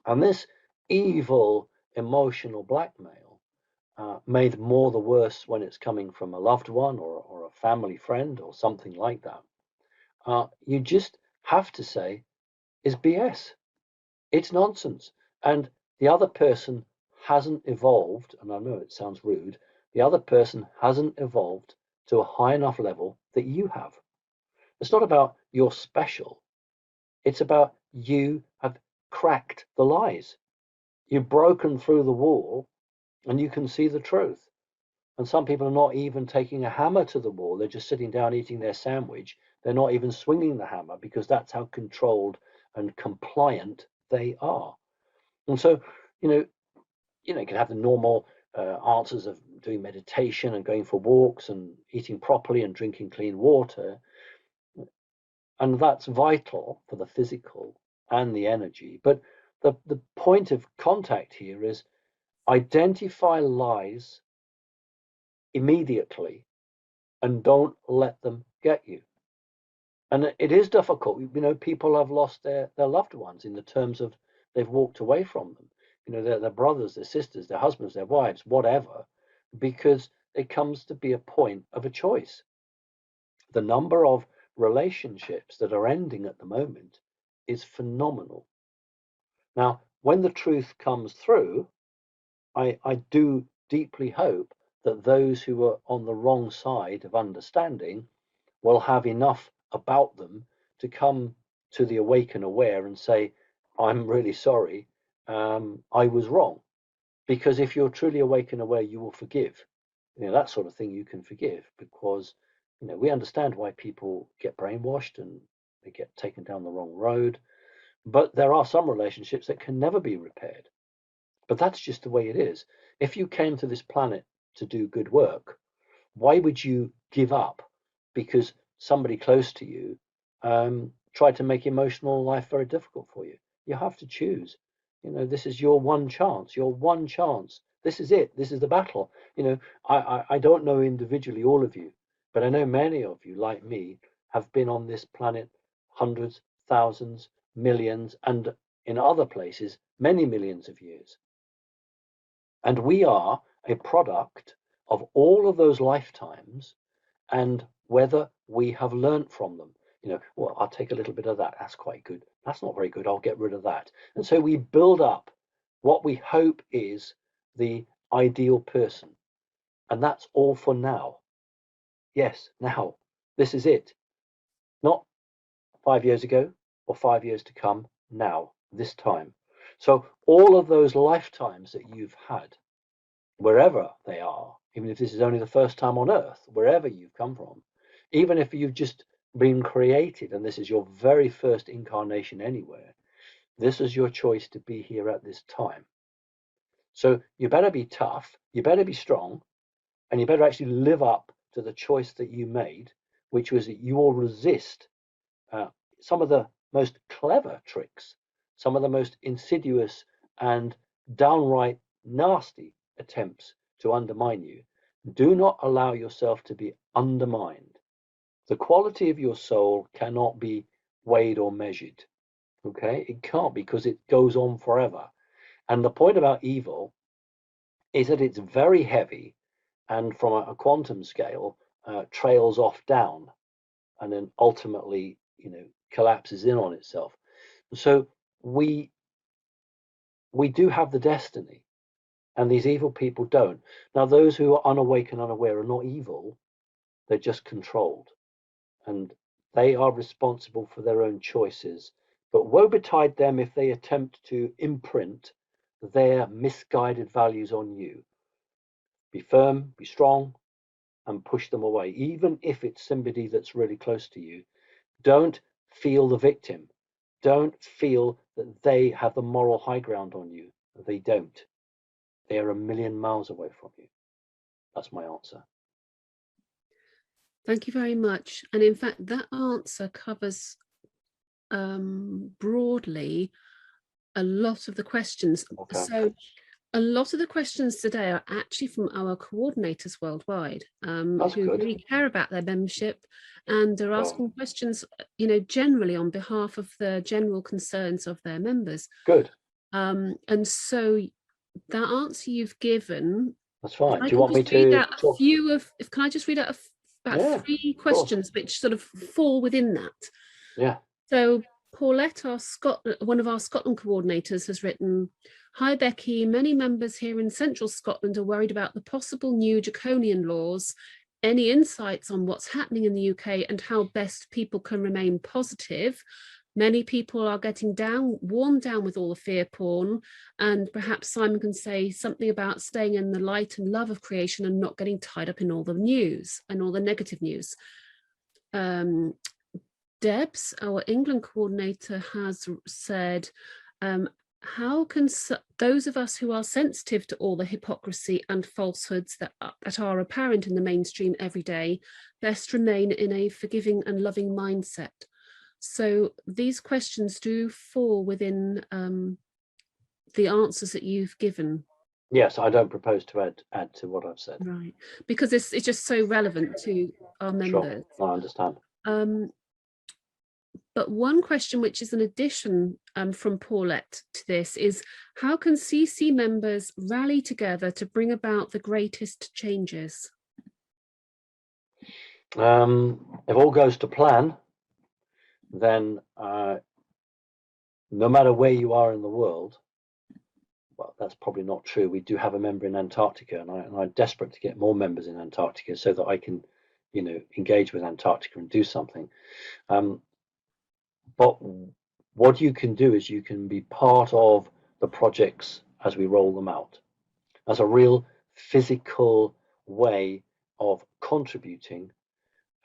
And this evil emotional blackmail, made more the worse when it's coming from a loved one or a family friend or something like that. You just have to say is BS. It's nonsense. And the other person hasn't evolved, and I know it sounds rude, the other person hasn't evolved to a high enough level that you have. It's not about you're special. It's about you have cracked the lies. You've broken through the wall and you can see the truth. And some people are not even taking a hammer to the wall. They're just sitting down eating their sandwich. They're not even swinging the hammer because that's how controlled and compliant they are. And so, you can have the normal answers of doing meditation and going for walks and eating properly and drinking clean water. And that's vital for the physical and the energy. But the point of contact here is identify lies immediately and don't let them get you. And it is difficult. People have lost their loved ones in the terms of they've walked away from them. Their brothers, their sisters, their husbands, their wives, whatever, because it comes to be a point of a choice. The number of relationships that are ending at the moment is phenomenal. Now, when the truth comes through, I do deeply hope that those who are on the wrong side of understanding will have enough about them to come to the awake and aware and say, I'm really sorry, I was wrong. Because if you're truly awake and aware, you will forgive. That sort of thing you can forgive because, we understand why people get brainwashed and they get taken down the wrong road. But there are some relationships that can never be repaired. But that's just the way it is. If you came to this planet to do good work, why would you give up because somebody close to you tried to make emotional life very difficult for you? You have to choose. This is your one chance. Your one chance. This is it. This is the battle. I don't know individually all of you, but I know many of you, like me, have been on this planet hundreds, thousands, millions, and in other places, many millions of years. And we are a product of all of those lifetimes and whether we have learnt from them. Well, I'll take a little bit of that. That's quite good. That's not very good. I'll get rid of that. And so we build up what we hope is the ideal person. And that's all for now. Yes, now. This is it. Not 5 years ago or 5 years to come. Now, this time. So all of those lifetimes that you've had, wherever they are, even if this is only the first time on earth, wherever you've come from, even if you've just been created and this is your very first incarnation anywhere, this is your choice to be here at this time. So you better be tough, you better be strong, and you better actually live up to the choice that you made, which was that you will resist some of the most clever tricks, some of the most insidious and downright nasty attempts to undermine you. Do not allow yourself to be undermined. The quality of your soul cannot be weighed or measured. Okay, it can't because it goes on forever. And the point about evil is that it's very heavy, and from a quantum scale, trails off down, and then ultimately, collapses in on itself. So we do have the destiny, and these evil people don't. Now, those who are unawake and unaware are not evil; they're just controlled, and they are responsible for their own choices. But woe betide them if they attempt to imprint their misguided values on you. Be firm, be strong, and push them away, even if it's somebody that's really close to you. Don't feel the victim. Don't feel that they have the moral high ground on you. They don't. They are a million miles away from you. That's my answer. Thank you very much. And in fact, that answer covers broadly a lot of the questions. Okay. So a lot of the questions today are actually from our coordinators worldwide, That's who good. really care about their membership, and are asking questions, generally on behalf of the general concerns of their members. Good. And so that answer you've given, That's fine. I Do you can want me just read to out a talk? few of, can I just read out about Yeah, 3 of course. questions which sort of fall within that? Yeah. So Paulette, one of our Scotland coordinators, has written, "Hi Becky, many members here in central Scotland are worried about the possible new draconian laws. Any insights on what's happening in the UK and how best people can remain positive? Many people are getting worn down with all the fear porn, and perhaps Simon can say something about staying in the light and love of creation and not getting tied up in all the news and all the negative news." Debs, our England coordinator, has said, how can those of us who are sensitive to all the hypocrisy and falsehoods that are apparent in the mainstream every day best remain in a forgiving and loving mindset? So these questions do fall within the answers that you've given. Yes, I don't propose to add to what I've said. Right, because it's just so relevant to our members. Sure, I understand. But one question which is an addition from Paulette to this is, how can CC members rally together to bring about the greatest changes? If all goes to plan, then no matter where you are in the world, well, that's probably not true. We do have a member in Antarctica, and I'm desperate to get more members in Antarctica so that I can, engage with Antarctica and do something. But what you can do is you can be part of the projects as we roll them out, as a real physical way of contributing,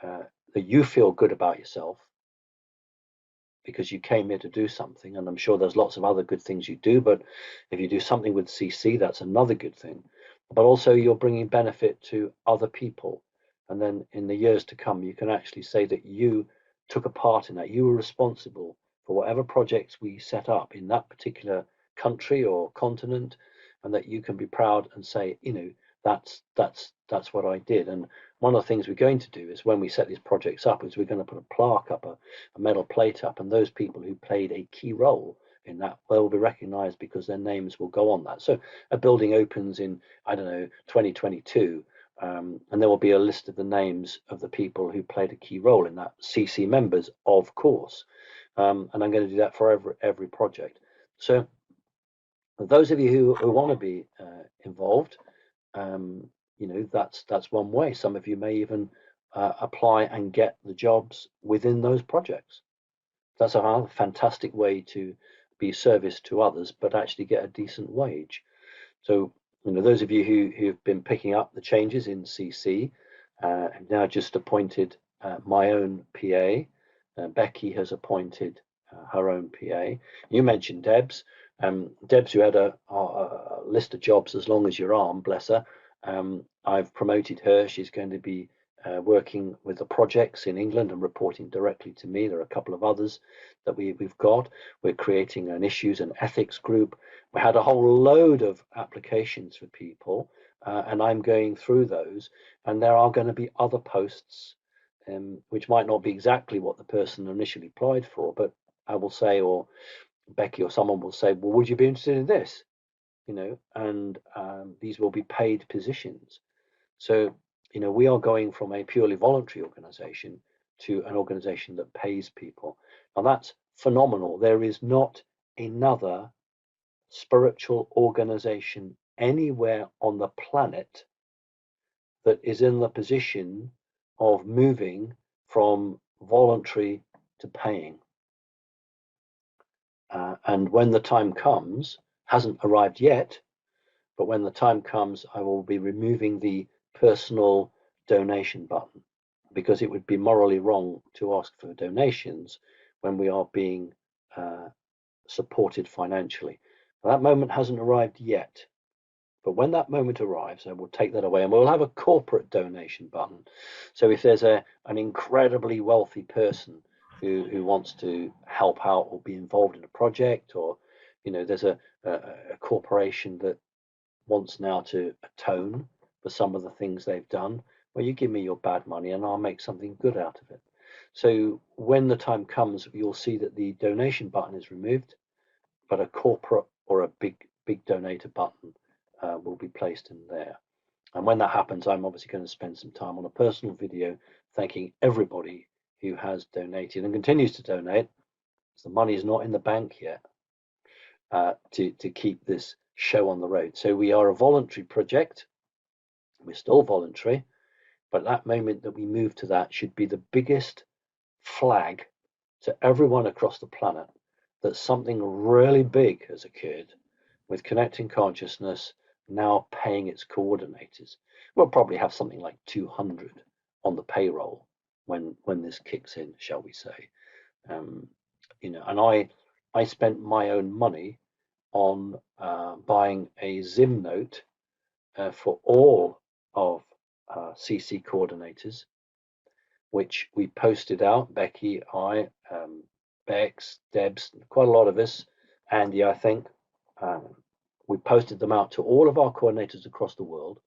that you feel good about yourself because you came here to do something. And I'm sure there's lots of other good things you do, but if you do something with CC, that's another good thing. But also you're bringing benefit to other people. And then in the years to come, you can actually say that you took a part in that. You were responsible for whatever projects we set up in that particular country or continent, and that you can be proud and say, that's what I did. And one of the things we're going to do is when we set these projects up is we're going to put a plaque up, a metal plate up, and those people who played a key role in that will be recognized because their names will go on that. So a building opens in, I don't know, 2022, and there will be a list of the names of the people who played a key role in that, CC members, of course. And I'm going to do that for every project. So those of you who want to be involved, that's one way. Some of you may even apply and get the jobs within those projects. That's a fantastic way to be service to others, but actually get a decent wage. So, those of you who've been picking up the changes in CC have now just appointed my own PA. Becky has appointed her own PA. You mentioned Debs. Debs, who had a list of jobs as long as your arm, bless her. I've promoted her. She's going to be working with the projects in England and reporting directly to me. There are a couple of others that we've got. We're creating an issues and ethics group. We had a whole load of applications for people, and I'm going through those. And there are going to be other posts, which might not be exactly what the person initially applied for, but I will say, or Becky or someone will say, well, would you be interested in this? and these will be paid positions. So, we are going from a purely voluntary organization to an organization that pays people. Now that's phenomenal. There is not another spiritual organization anywhere on the planet that is in the position of moving from voluntary to paying. And when the time comes, hasn't arrived yet, but when the time comes, I will be removing the personal donation button, because it would be morally wrong to ask for donations when we are being supported financially. That moment hasn't arrived yet, but when that moment arrives, I will take that away, and we'll have a corporate donation button. So if there's an incredibly wealthy person who wants to help out or be involved in a project, or there's a corporation that wants now to atone for some of the things they've done, well, you give me your bad money and I'll make something good out of it. So when the time comes, you'll see that the donation button is removed, but a corporate or a big donator button will be placed in there. And when that happens, I'm obviously going to spend some time on a personal video thanking everybody who has donated and continues to donate. So the money is not in the bank yet to keep this show on the road. So we are a voluntary project. We're still voluntary, but that moment that we move to that should be the biggest flag to everyone across the planet that something really big has occurred with Connecting Consciousness now paying its coordinators. We'll probably have something like 200 on the payroll when this kicks in, shall we say. And I spent my own money on buying a Zim note for all of CC coordinators, which we posted out. Becky, I, Bex, Debs, quite a lot of us, Andy, I think. We posted them out to all of our coordinators across the world.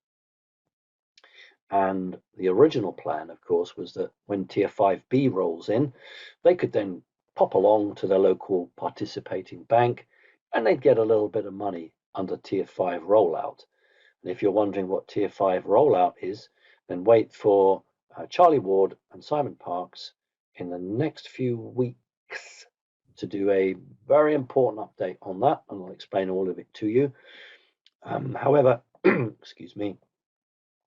And the original plan, of course, was that when Tier 5B rolls in, they could then pop along to their local participating bank and they'd get a little bit of money under Tier 5 rollout. And if you're wondering what Tier 5 rollout is, then wait for Charlie Ward and Simon Parkes in the next few weeks to do a very important update on that, and I'll explain all of it to you. However, excuse me,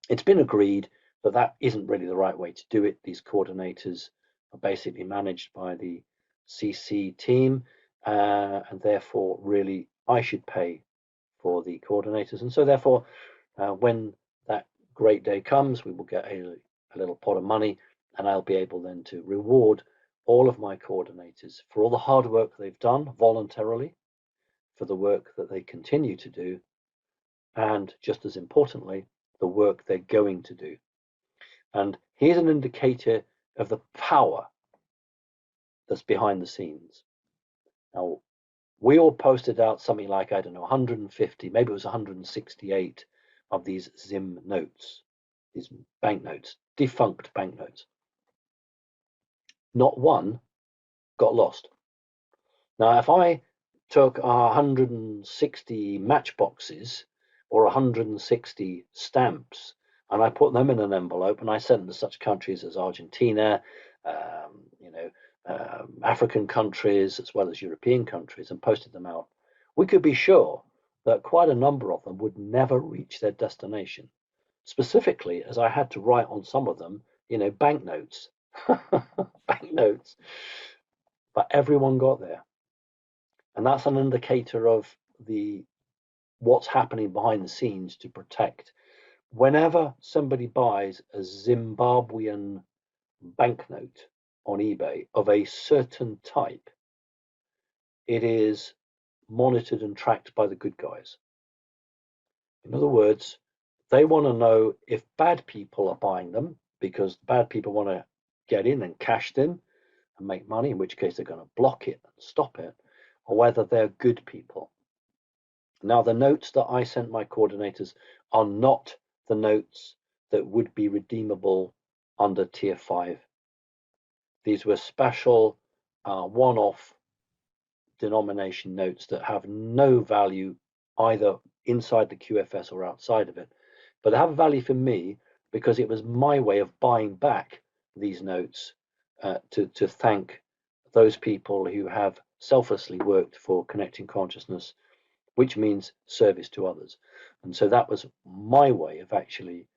it's been agreed that that isn't really the right way to do it. These coordinators are basically managed by the CC team, and therefore really I should pay for the coordinators. And so therefore, when that great day comes, we will get a little pot of money, and I'll be able then to reward all of my coordinators for all the hard work they've done voluntarily, for the work that they continue to do, and just as importantly, the work they're going to do. And here's an indicator of the power that's behind the scenes. Now, we all posted out something like, I don't know, 150, maybe it was 168 of these Zim notes, these banknotes, defunct banknotes. Not one got lost. Now, if I took 160 matchboxes or 160 stamps and I put them in an envelope and I sent them to such countries as Argentina, African countries, as well as European countries, and posted them out, we could be sure that quite a number of them would never reach their destination. Specifically, as I had to write on some of them, banknotes, banknotes, but everyone got there. And that's an indicator of what's happening behind the scenes to protect. Whenever somebody buys a Zimbabwean banknote on eBay of a certain type, it is monitored and tracked by the good guys. In other words, they want to know if bad people are buying them, because bad people want to get in and cash them and make money, in which case they're going to block it and stop it, or whether they're good people. Now, the notes that I sent my coordinators are not the notes that would be redeemable under Tier 5. These were special one-off denomination notes that have no value either inside the QFS or outside of it. But they have value for me because it was my way of buying back these notes to thank those people who have selflessly worked for connecting consciousness, which means service to others. And so that was my way of actually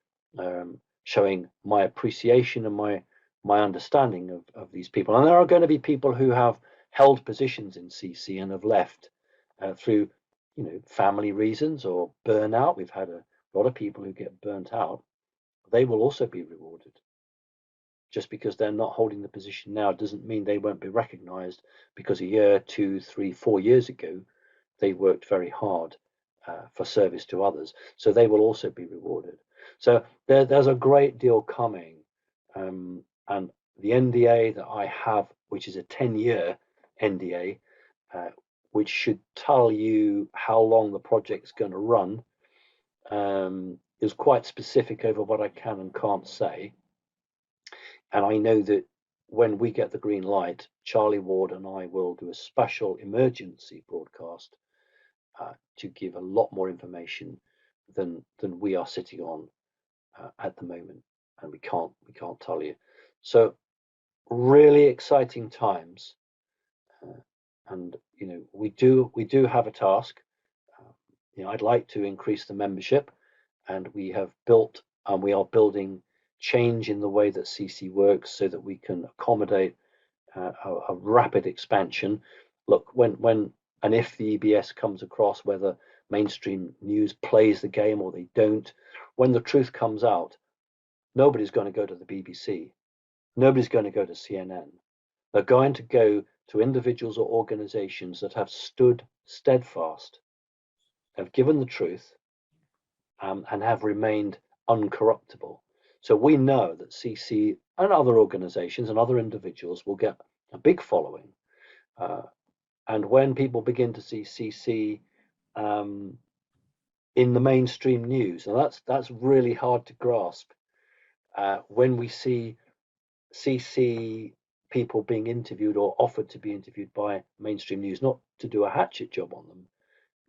showing my appreciation and my understanding of these people. And there are going to be people who have held positions in CC and have left through, family reasons or burnout. We've had a lot of people who get burnt out. They will also be rewarded. Just because they're not holding the position now doesn't mean they won't be recognized, because a year, 2, 3, 4 years ago, they worked very hard for service to others. So they will also be rewarded. So there's a great deal coming. And the NDA that I have, which is a 10-year NDA, which should tell you how long the project's going to run, is quite specific over what I can and can't say. And I know that when we get the green light, Charlie Ward and I will do a special emergency broadcast to give a lot more information than we are sitting on at the moment, and we can't tell you. So really exciting times, and we do have a task. I'd like to increase the membership, and we have built and we are building change in the way that CC works so that we can accommodate a rapid expansion. Look, when and if the EBS comes across, whether mainstream news plays the game or they don't, when the truth comes out, nobody's going to go to the BBC. Nobody's going to go to CNN. They're going to go to individuals or organizations that have stood steadfast, have given the truth, and have remained uncorruptible. So we know that CC and other organizations and other individuals will get a big following. And when people begin to see CC in the mainstream news, and that's really hard to grasp, when we see CC people being interviewed or offered to be interviewed by mainstream news, not to do a hatchet job on them,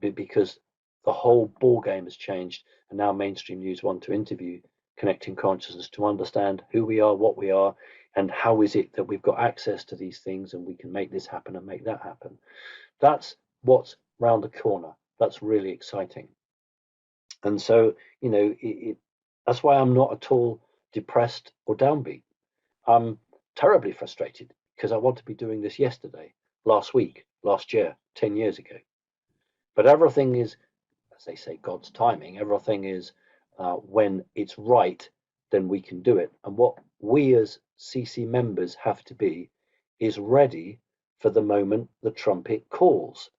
but because the whole ball game has changed, and now mainstream news want to interview Connecting Consciousness to understand who we are, what we are, and how is it that we've got access to these things and we can make this happen and make that happen. That's what's round the corner. That's really exciting. And so, that's why I'm not at all depressed or downbeat. I'm terribly frustrated because I want to be doing this yesterday, last week, last year, 10 years ago. But everything is, as they say, God's timing. Everything is when it's right, then we can do it. And what we as CC members have to be is ready for the moment the trumpet calls.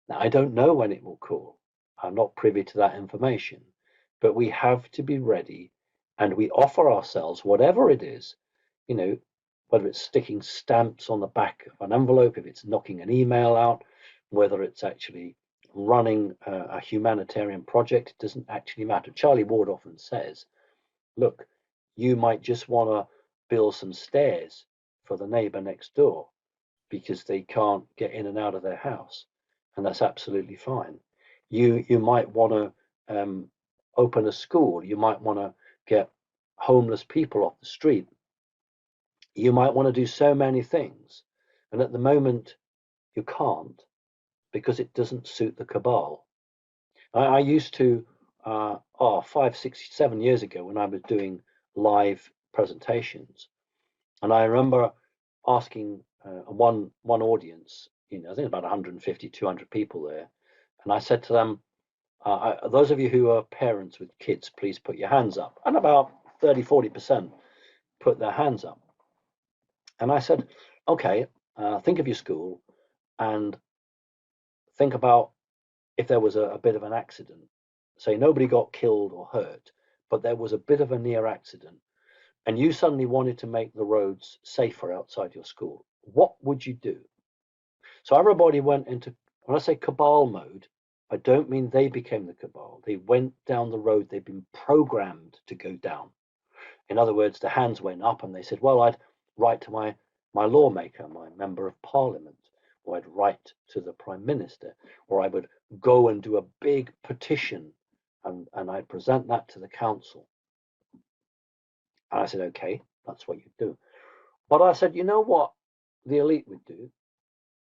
Now, I don't know when it will call. I'm not privy to that information, but we have to be ready, and we offer ourselves, whatever it is, whether it's sticking stamps on the back of an envelope, if it's knocking an email out, whether it's actually running a humanitarian project, it doesn't actually matter. Charlie Ward often says, look, you might just want to build some stairs for the neighbor next door because they can't get in and out of their house, and that's absolutely fine. You might want to open a school. You might want to get homeless people off the street. You might want to do so many things, and at the moment you can't, because it doesn't suit the cabal. I used to 5, 6, 7 years ago, when I was doing live presentations, and I remember asking one audience, I think about 150, 200 people there, and I said to them, those of you who are parents with kids, please put your hands up. And about 30-40% put their hands up. And I said, okay, think of your school and think about if there was a bit of an accident. Say nobody got killed or hurt, but there was a bit of a near accident, and you suddenly wanted to make the roads safer outside your school. What would you do? So everybody went into, when I say cabal mode, I don't mean they became the cabal. They went down the road they've been programmed to go down. In other words, the hands went up and they said, well, I'd write to my lawmaker, my member of parliament. or I'd write to the Prime Minister, or I would go and do a big petition and I'd present that to the council. And I said, okay, that's what you do. But I said, you know what the elite would do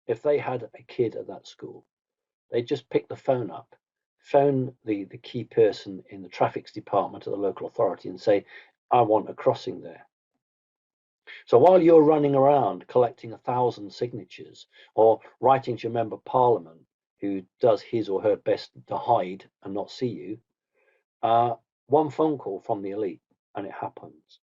if they had a kid at that school? They'd just pick the phone up, phone the key person in the traffic department of the local authority and say, I want a crossing there. So while you're running around collecting 1,000 signatures or writing to your member of parliament who does his or her best to hide and not see you, one phone call from the elite and it happens.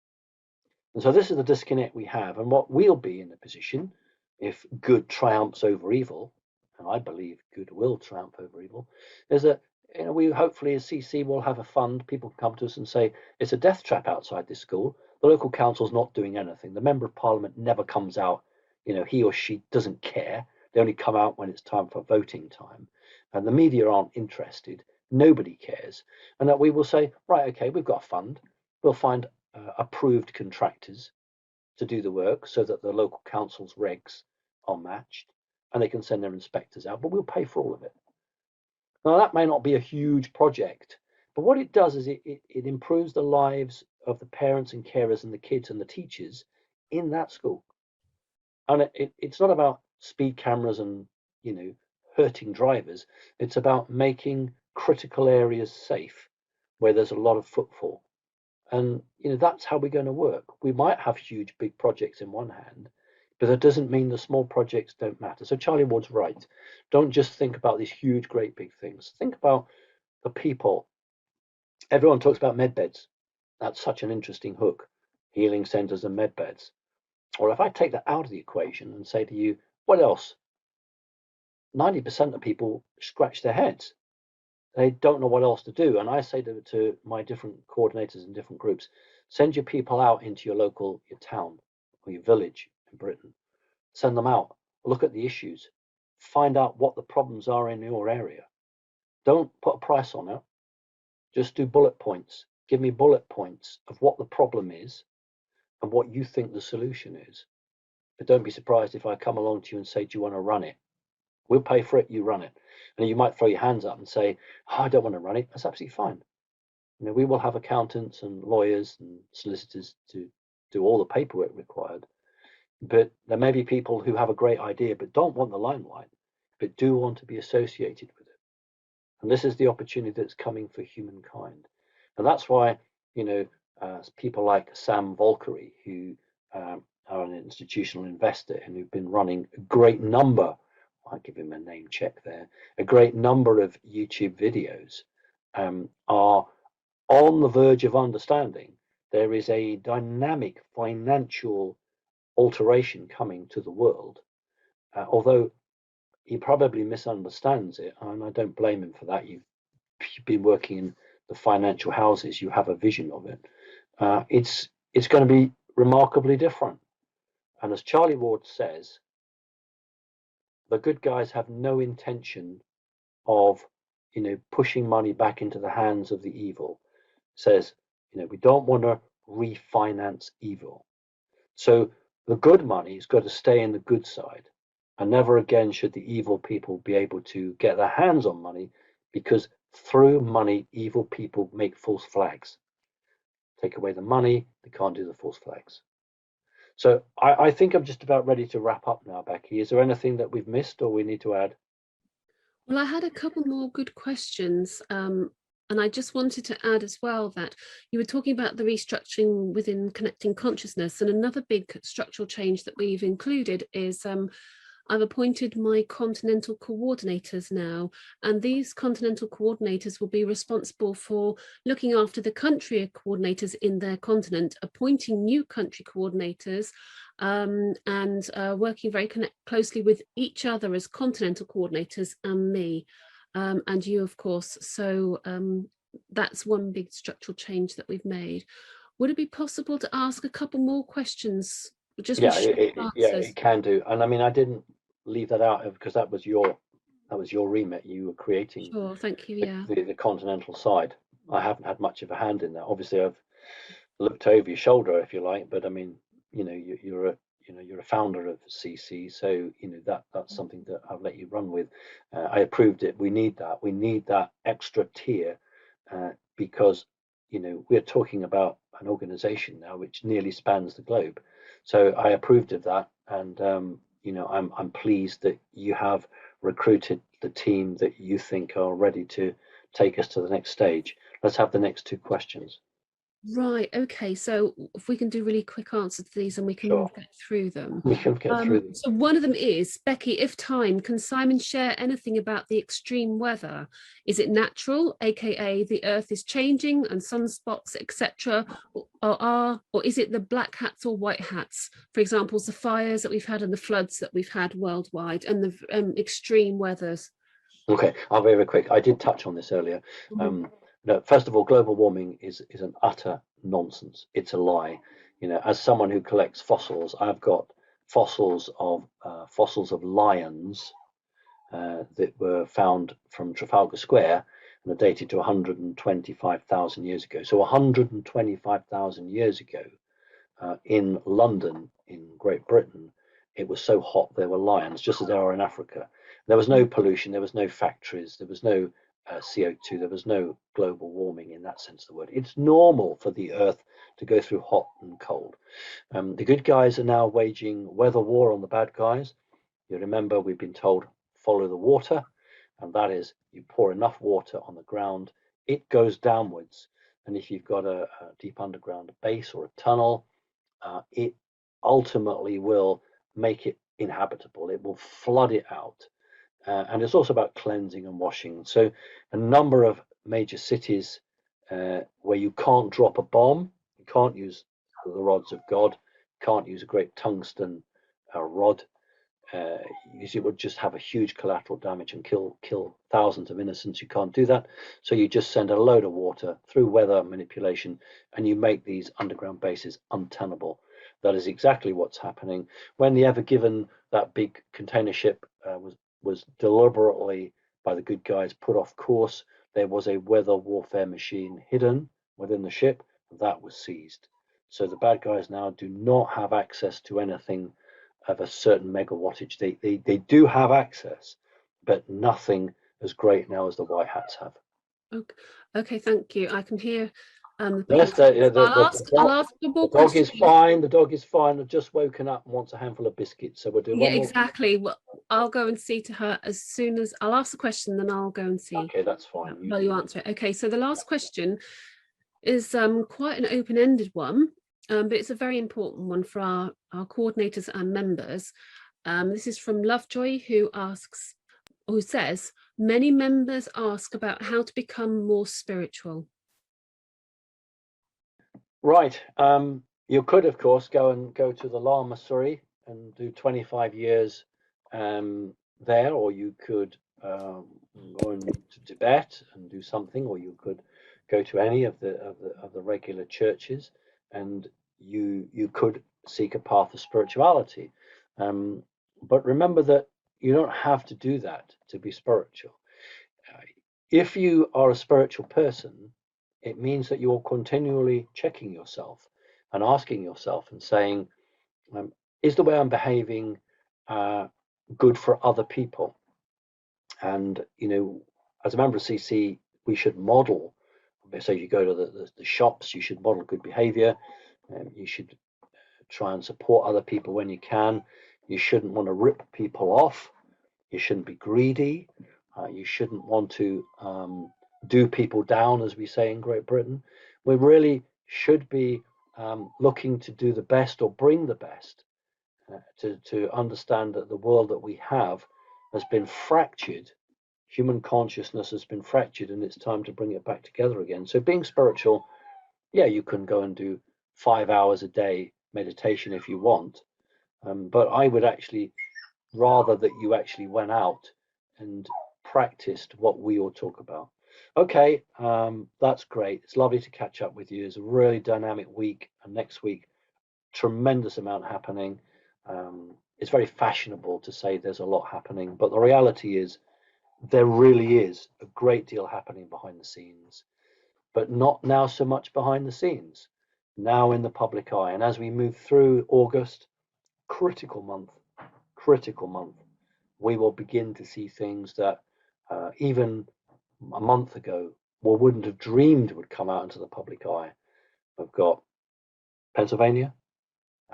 And so this is the disconnect we have, and what we'll be in a position if good triumphs over evil, and I believe good will triumph over evil, is that we hopefully as CC will have a fund. People can come to us and say it's a death trap outside this school. The local council's not doing anything. The member of parliament never comes out. He or she doesn't care. They only come out when it's time for voting time, and the media aren't interested. Nobody cares, and that we will say, right, okay, we've got a fund. We'll find approved contractors to do the work so that the local council's regs are matched and they can send their inspectors out, but we'll pay for all of it. Now, that may not be a huge project, but what it does is it improves the lives of the parents and carers and the kids and the teachers in that school. And it's not about speed cameras and, hurting drivers. It's about making critical areas safe where there's a lot of footfall. And that's how we're going to work. We might have huge, big projects in one hand, but that doesn't mean the small projects don't matter. So Charlie Ward's right. Don't just think about these huge, great, big things. Think about the people. Everyone talks about med beds. That's such an interesting hook, healing centers and med beds. Or if I take that out of the equation and say to you, what else? 90% of people scratch their heads. They don't know what else to do. And I say to my different coordinators in different groups, send your people out into your local, your town or your village in Britain. Send them out, look at the issues, find out what the problems are in your area. Don't put a price on it. Just do bullet points. Give me bullet points of what the problem is and what you think the solution is. But don't be surprised if I come along to you and say, do you want to run it? We'll pay for it, you run it. And you might throw your hands up and say, I don't want to run it. That's absolutely fine. We will have accountants and lawyers and solicitors to do all the paperwork required. But there may be people who have a great idea but don't want the limelight, but do want to be associated with it. And this is the opportunity that's coming for humankind. And that's why, people like Sam Volkery, who are an institutional investor and who've been running a great number, I'll give him a name check there, a great number of YouTube videos, are on the verge of understanding there is a dynamic financial alteration coming to the world, although he probably misunderstands it, and I don't blame him for that. You've been working in the financial houses, you have a vision of it. It's going to be remarkably different. And as Charlie Ward says, the good guys have no intention of, pushing money back into the hands of the evil. Says, we don't want to refinance evil. So the good money has got to stay in the good side, and never again should the evil people be able to get their hands on money, because through money, evil people make false flags. Take away the money, they can't do the false flags. So I think I'm just about ready to wrap up now, Becky. Is there anything that we've missed or we need to add? Well, I had a couple more good questions. And I just wanted to add as well that you were talking about the restructuring within Connecting Consciousness, and another big structural change that we've included is I've appointed my continental coordinators now, and these continental coordinators will be responsible for looking after the country coordinators in their continent, appointing new country coordinators, and working very closely with each other as continental coordinators and me. And you, of course. So that's one big structural change that we've made. Would it be possible to ask a couple more questions? Just it can do. And I mean, I didn't leave that out because that was your remit. You were creating. Sure, thank you. Yeah, the continental side. I haven't had much of a hand in that. Obviously, I've looked over your shoulder, if you like. But I mean, you're you're a founder of CC, so that's something that I'll let you run with. I approved it. We need that. We need that extra tier because we're talking about an organization now which nearly spans the globe. So I approved of that, and I'm pleased that you have recruited the team that you think are ready to take us to the next stage. Let's have the next two questions. Right, okay, so if we can do really quick answers to these and we can Sure. get through them. We can get through them. So one of them is, Becky, if time, can Simon share anything about the extreme weather? Is it natural, aka the earth is changing and sunspots, etc., or is it the black hats or white hats? For example, the fires that we've had and the floods that we've had worldwide and the extreme weathers. Okay, I'll be very quick. I did touch on this earlier. No, first of all, global warming is an utter nonsense. It's a lie. As someone who collects fossils, I've got fossils of lions that were found from Trafalgar Square and are dated to 125,000 years ago. So 125,000 years ago, in London, in Great Britain, it was so hot there were lions, just as there are in Africa. There was no pollution, there was no factories, there was no CO2, there was no global warming in that sense of the word. It's normal for the earth to go through hot and cold. The good guys are now waging weather war on the bad guys. You remember we've been told follow the water, and that is you pour enough water on the ground, it goes downwards. And if you've got a deep underground base or a tunnel, it ultimately will make it inhabitable. It will flood it out. And it's also about cleansing and washing. So a number of major cities where you can't drop a bomb, you can't use the rods of God, can't use a great tungsten rod, because it would just have a huge collateral damage and kill thousands of innocents. You can't do that. So you just send a load of water through weather manipulation and you make these underground bases untenable. That is exactly what's happening. When the Ever Given, that big container ship, was deliberately by the good guys put off course, there was a weather warfare machine hidden within the ship that was seized. So the bad guys now do not have access to anything of a certain megawattage. They do have access, but nothing as great now as the white hats have. Okay, thank you. I can hear Yes, I'll ask for more the dog is questions. fine. The dog is fine. I've just woken up and wants a handful of biscuits. So we'll do one more. Exactly. Well, I'll go and see to her as soon as I'll ask the question, then I'll go and see. Okay, that's fine. While you answer it. Okay, so the last question is quite an open-ended one, but it's a very important one for our coordinators and members. This is from Lovejoy, who says, many members ask about how to become more spiritual. Right. You could, of course, go to the Lama-Suri and do 25 years there, or you could go to Tibet and do something, or you could go to any of the regular churches, and you could seek a path of spirituality. But remember that you don't have to do that to be spiritual. If you are a spiritual person, it means that you're continually checking yourself and asking yourself and saying, is the way I'm behaving good for other people? And, as a member of CC, we should model. So you go to the shops, you should model good behavior. You should try and support other people when you can. You shouldn't want to rip people off. You shouldn't be greedy. You shouldn't want to do people down, as we say in Great Britain. We really should be looking to do the best or bring the best, to understand that the world that we have has been fractured. Human consciousness has been fractured, and it's time to bring it back together again. So being spiritual, yeah, you can go and do 5 hours a day meditation if you want, but I would actually rather that you actually went out and practiced what we all talk about. Okay, that's great. It's lovely to catch up with you. It's a really dynamic week, and next week, tremendous amount happening. It's very fashionable to say there's a lot happening, but the reality is there really is a great deal happening behind the scenes, but not now so much behind the scenes, now in the public eye. And as we move through August, critical month. We will begin to see things that even a month ago we wouldn't have dreamed would come out into the public eye. We've got Pennsylvania,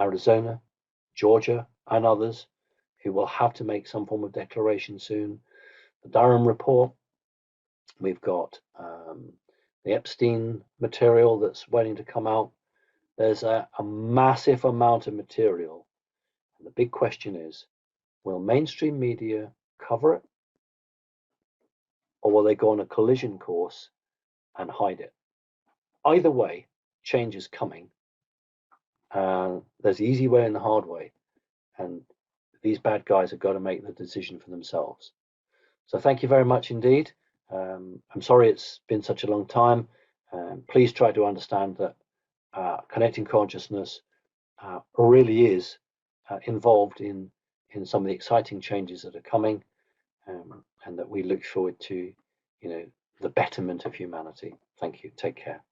Arizona, Georgia, and others who will have to make some form of declaration soon. The Durham report, we've got the Epstein material that's waiting to come out. There's a massive amount of material. And the big question is, will mainstream media cover it? Or will they go on a collision course and hide it? Either way, change is coming. There's the easy way and the hard way. And these bad guys have got to make the decision for themselves. So thank you very much indeed. I'm sorry it's been such a long time. Please try to understand that connecting consciousness really is involved in some of the exciting changes that are coming, and that we look forward to, the betterment of humanity. Thank you. Take care.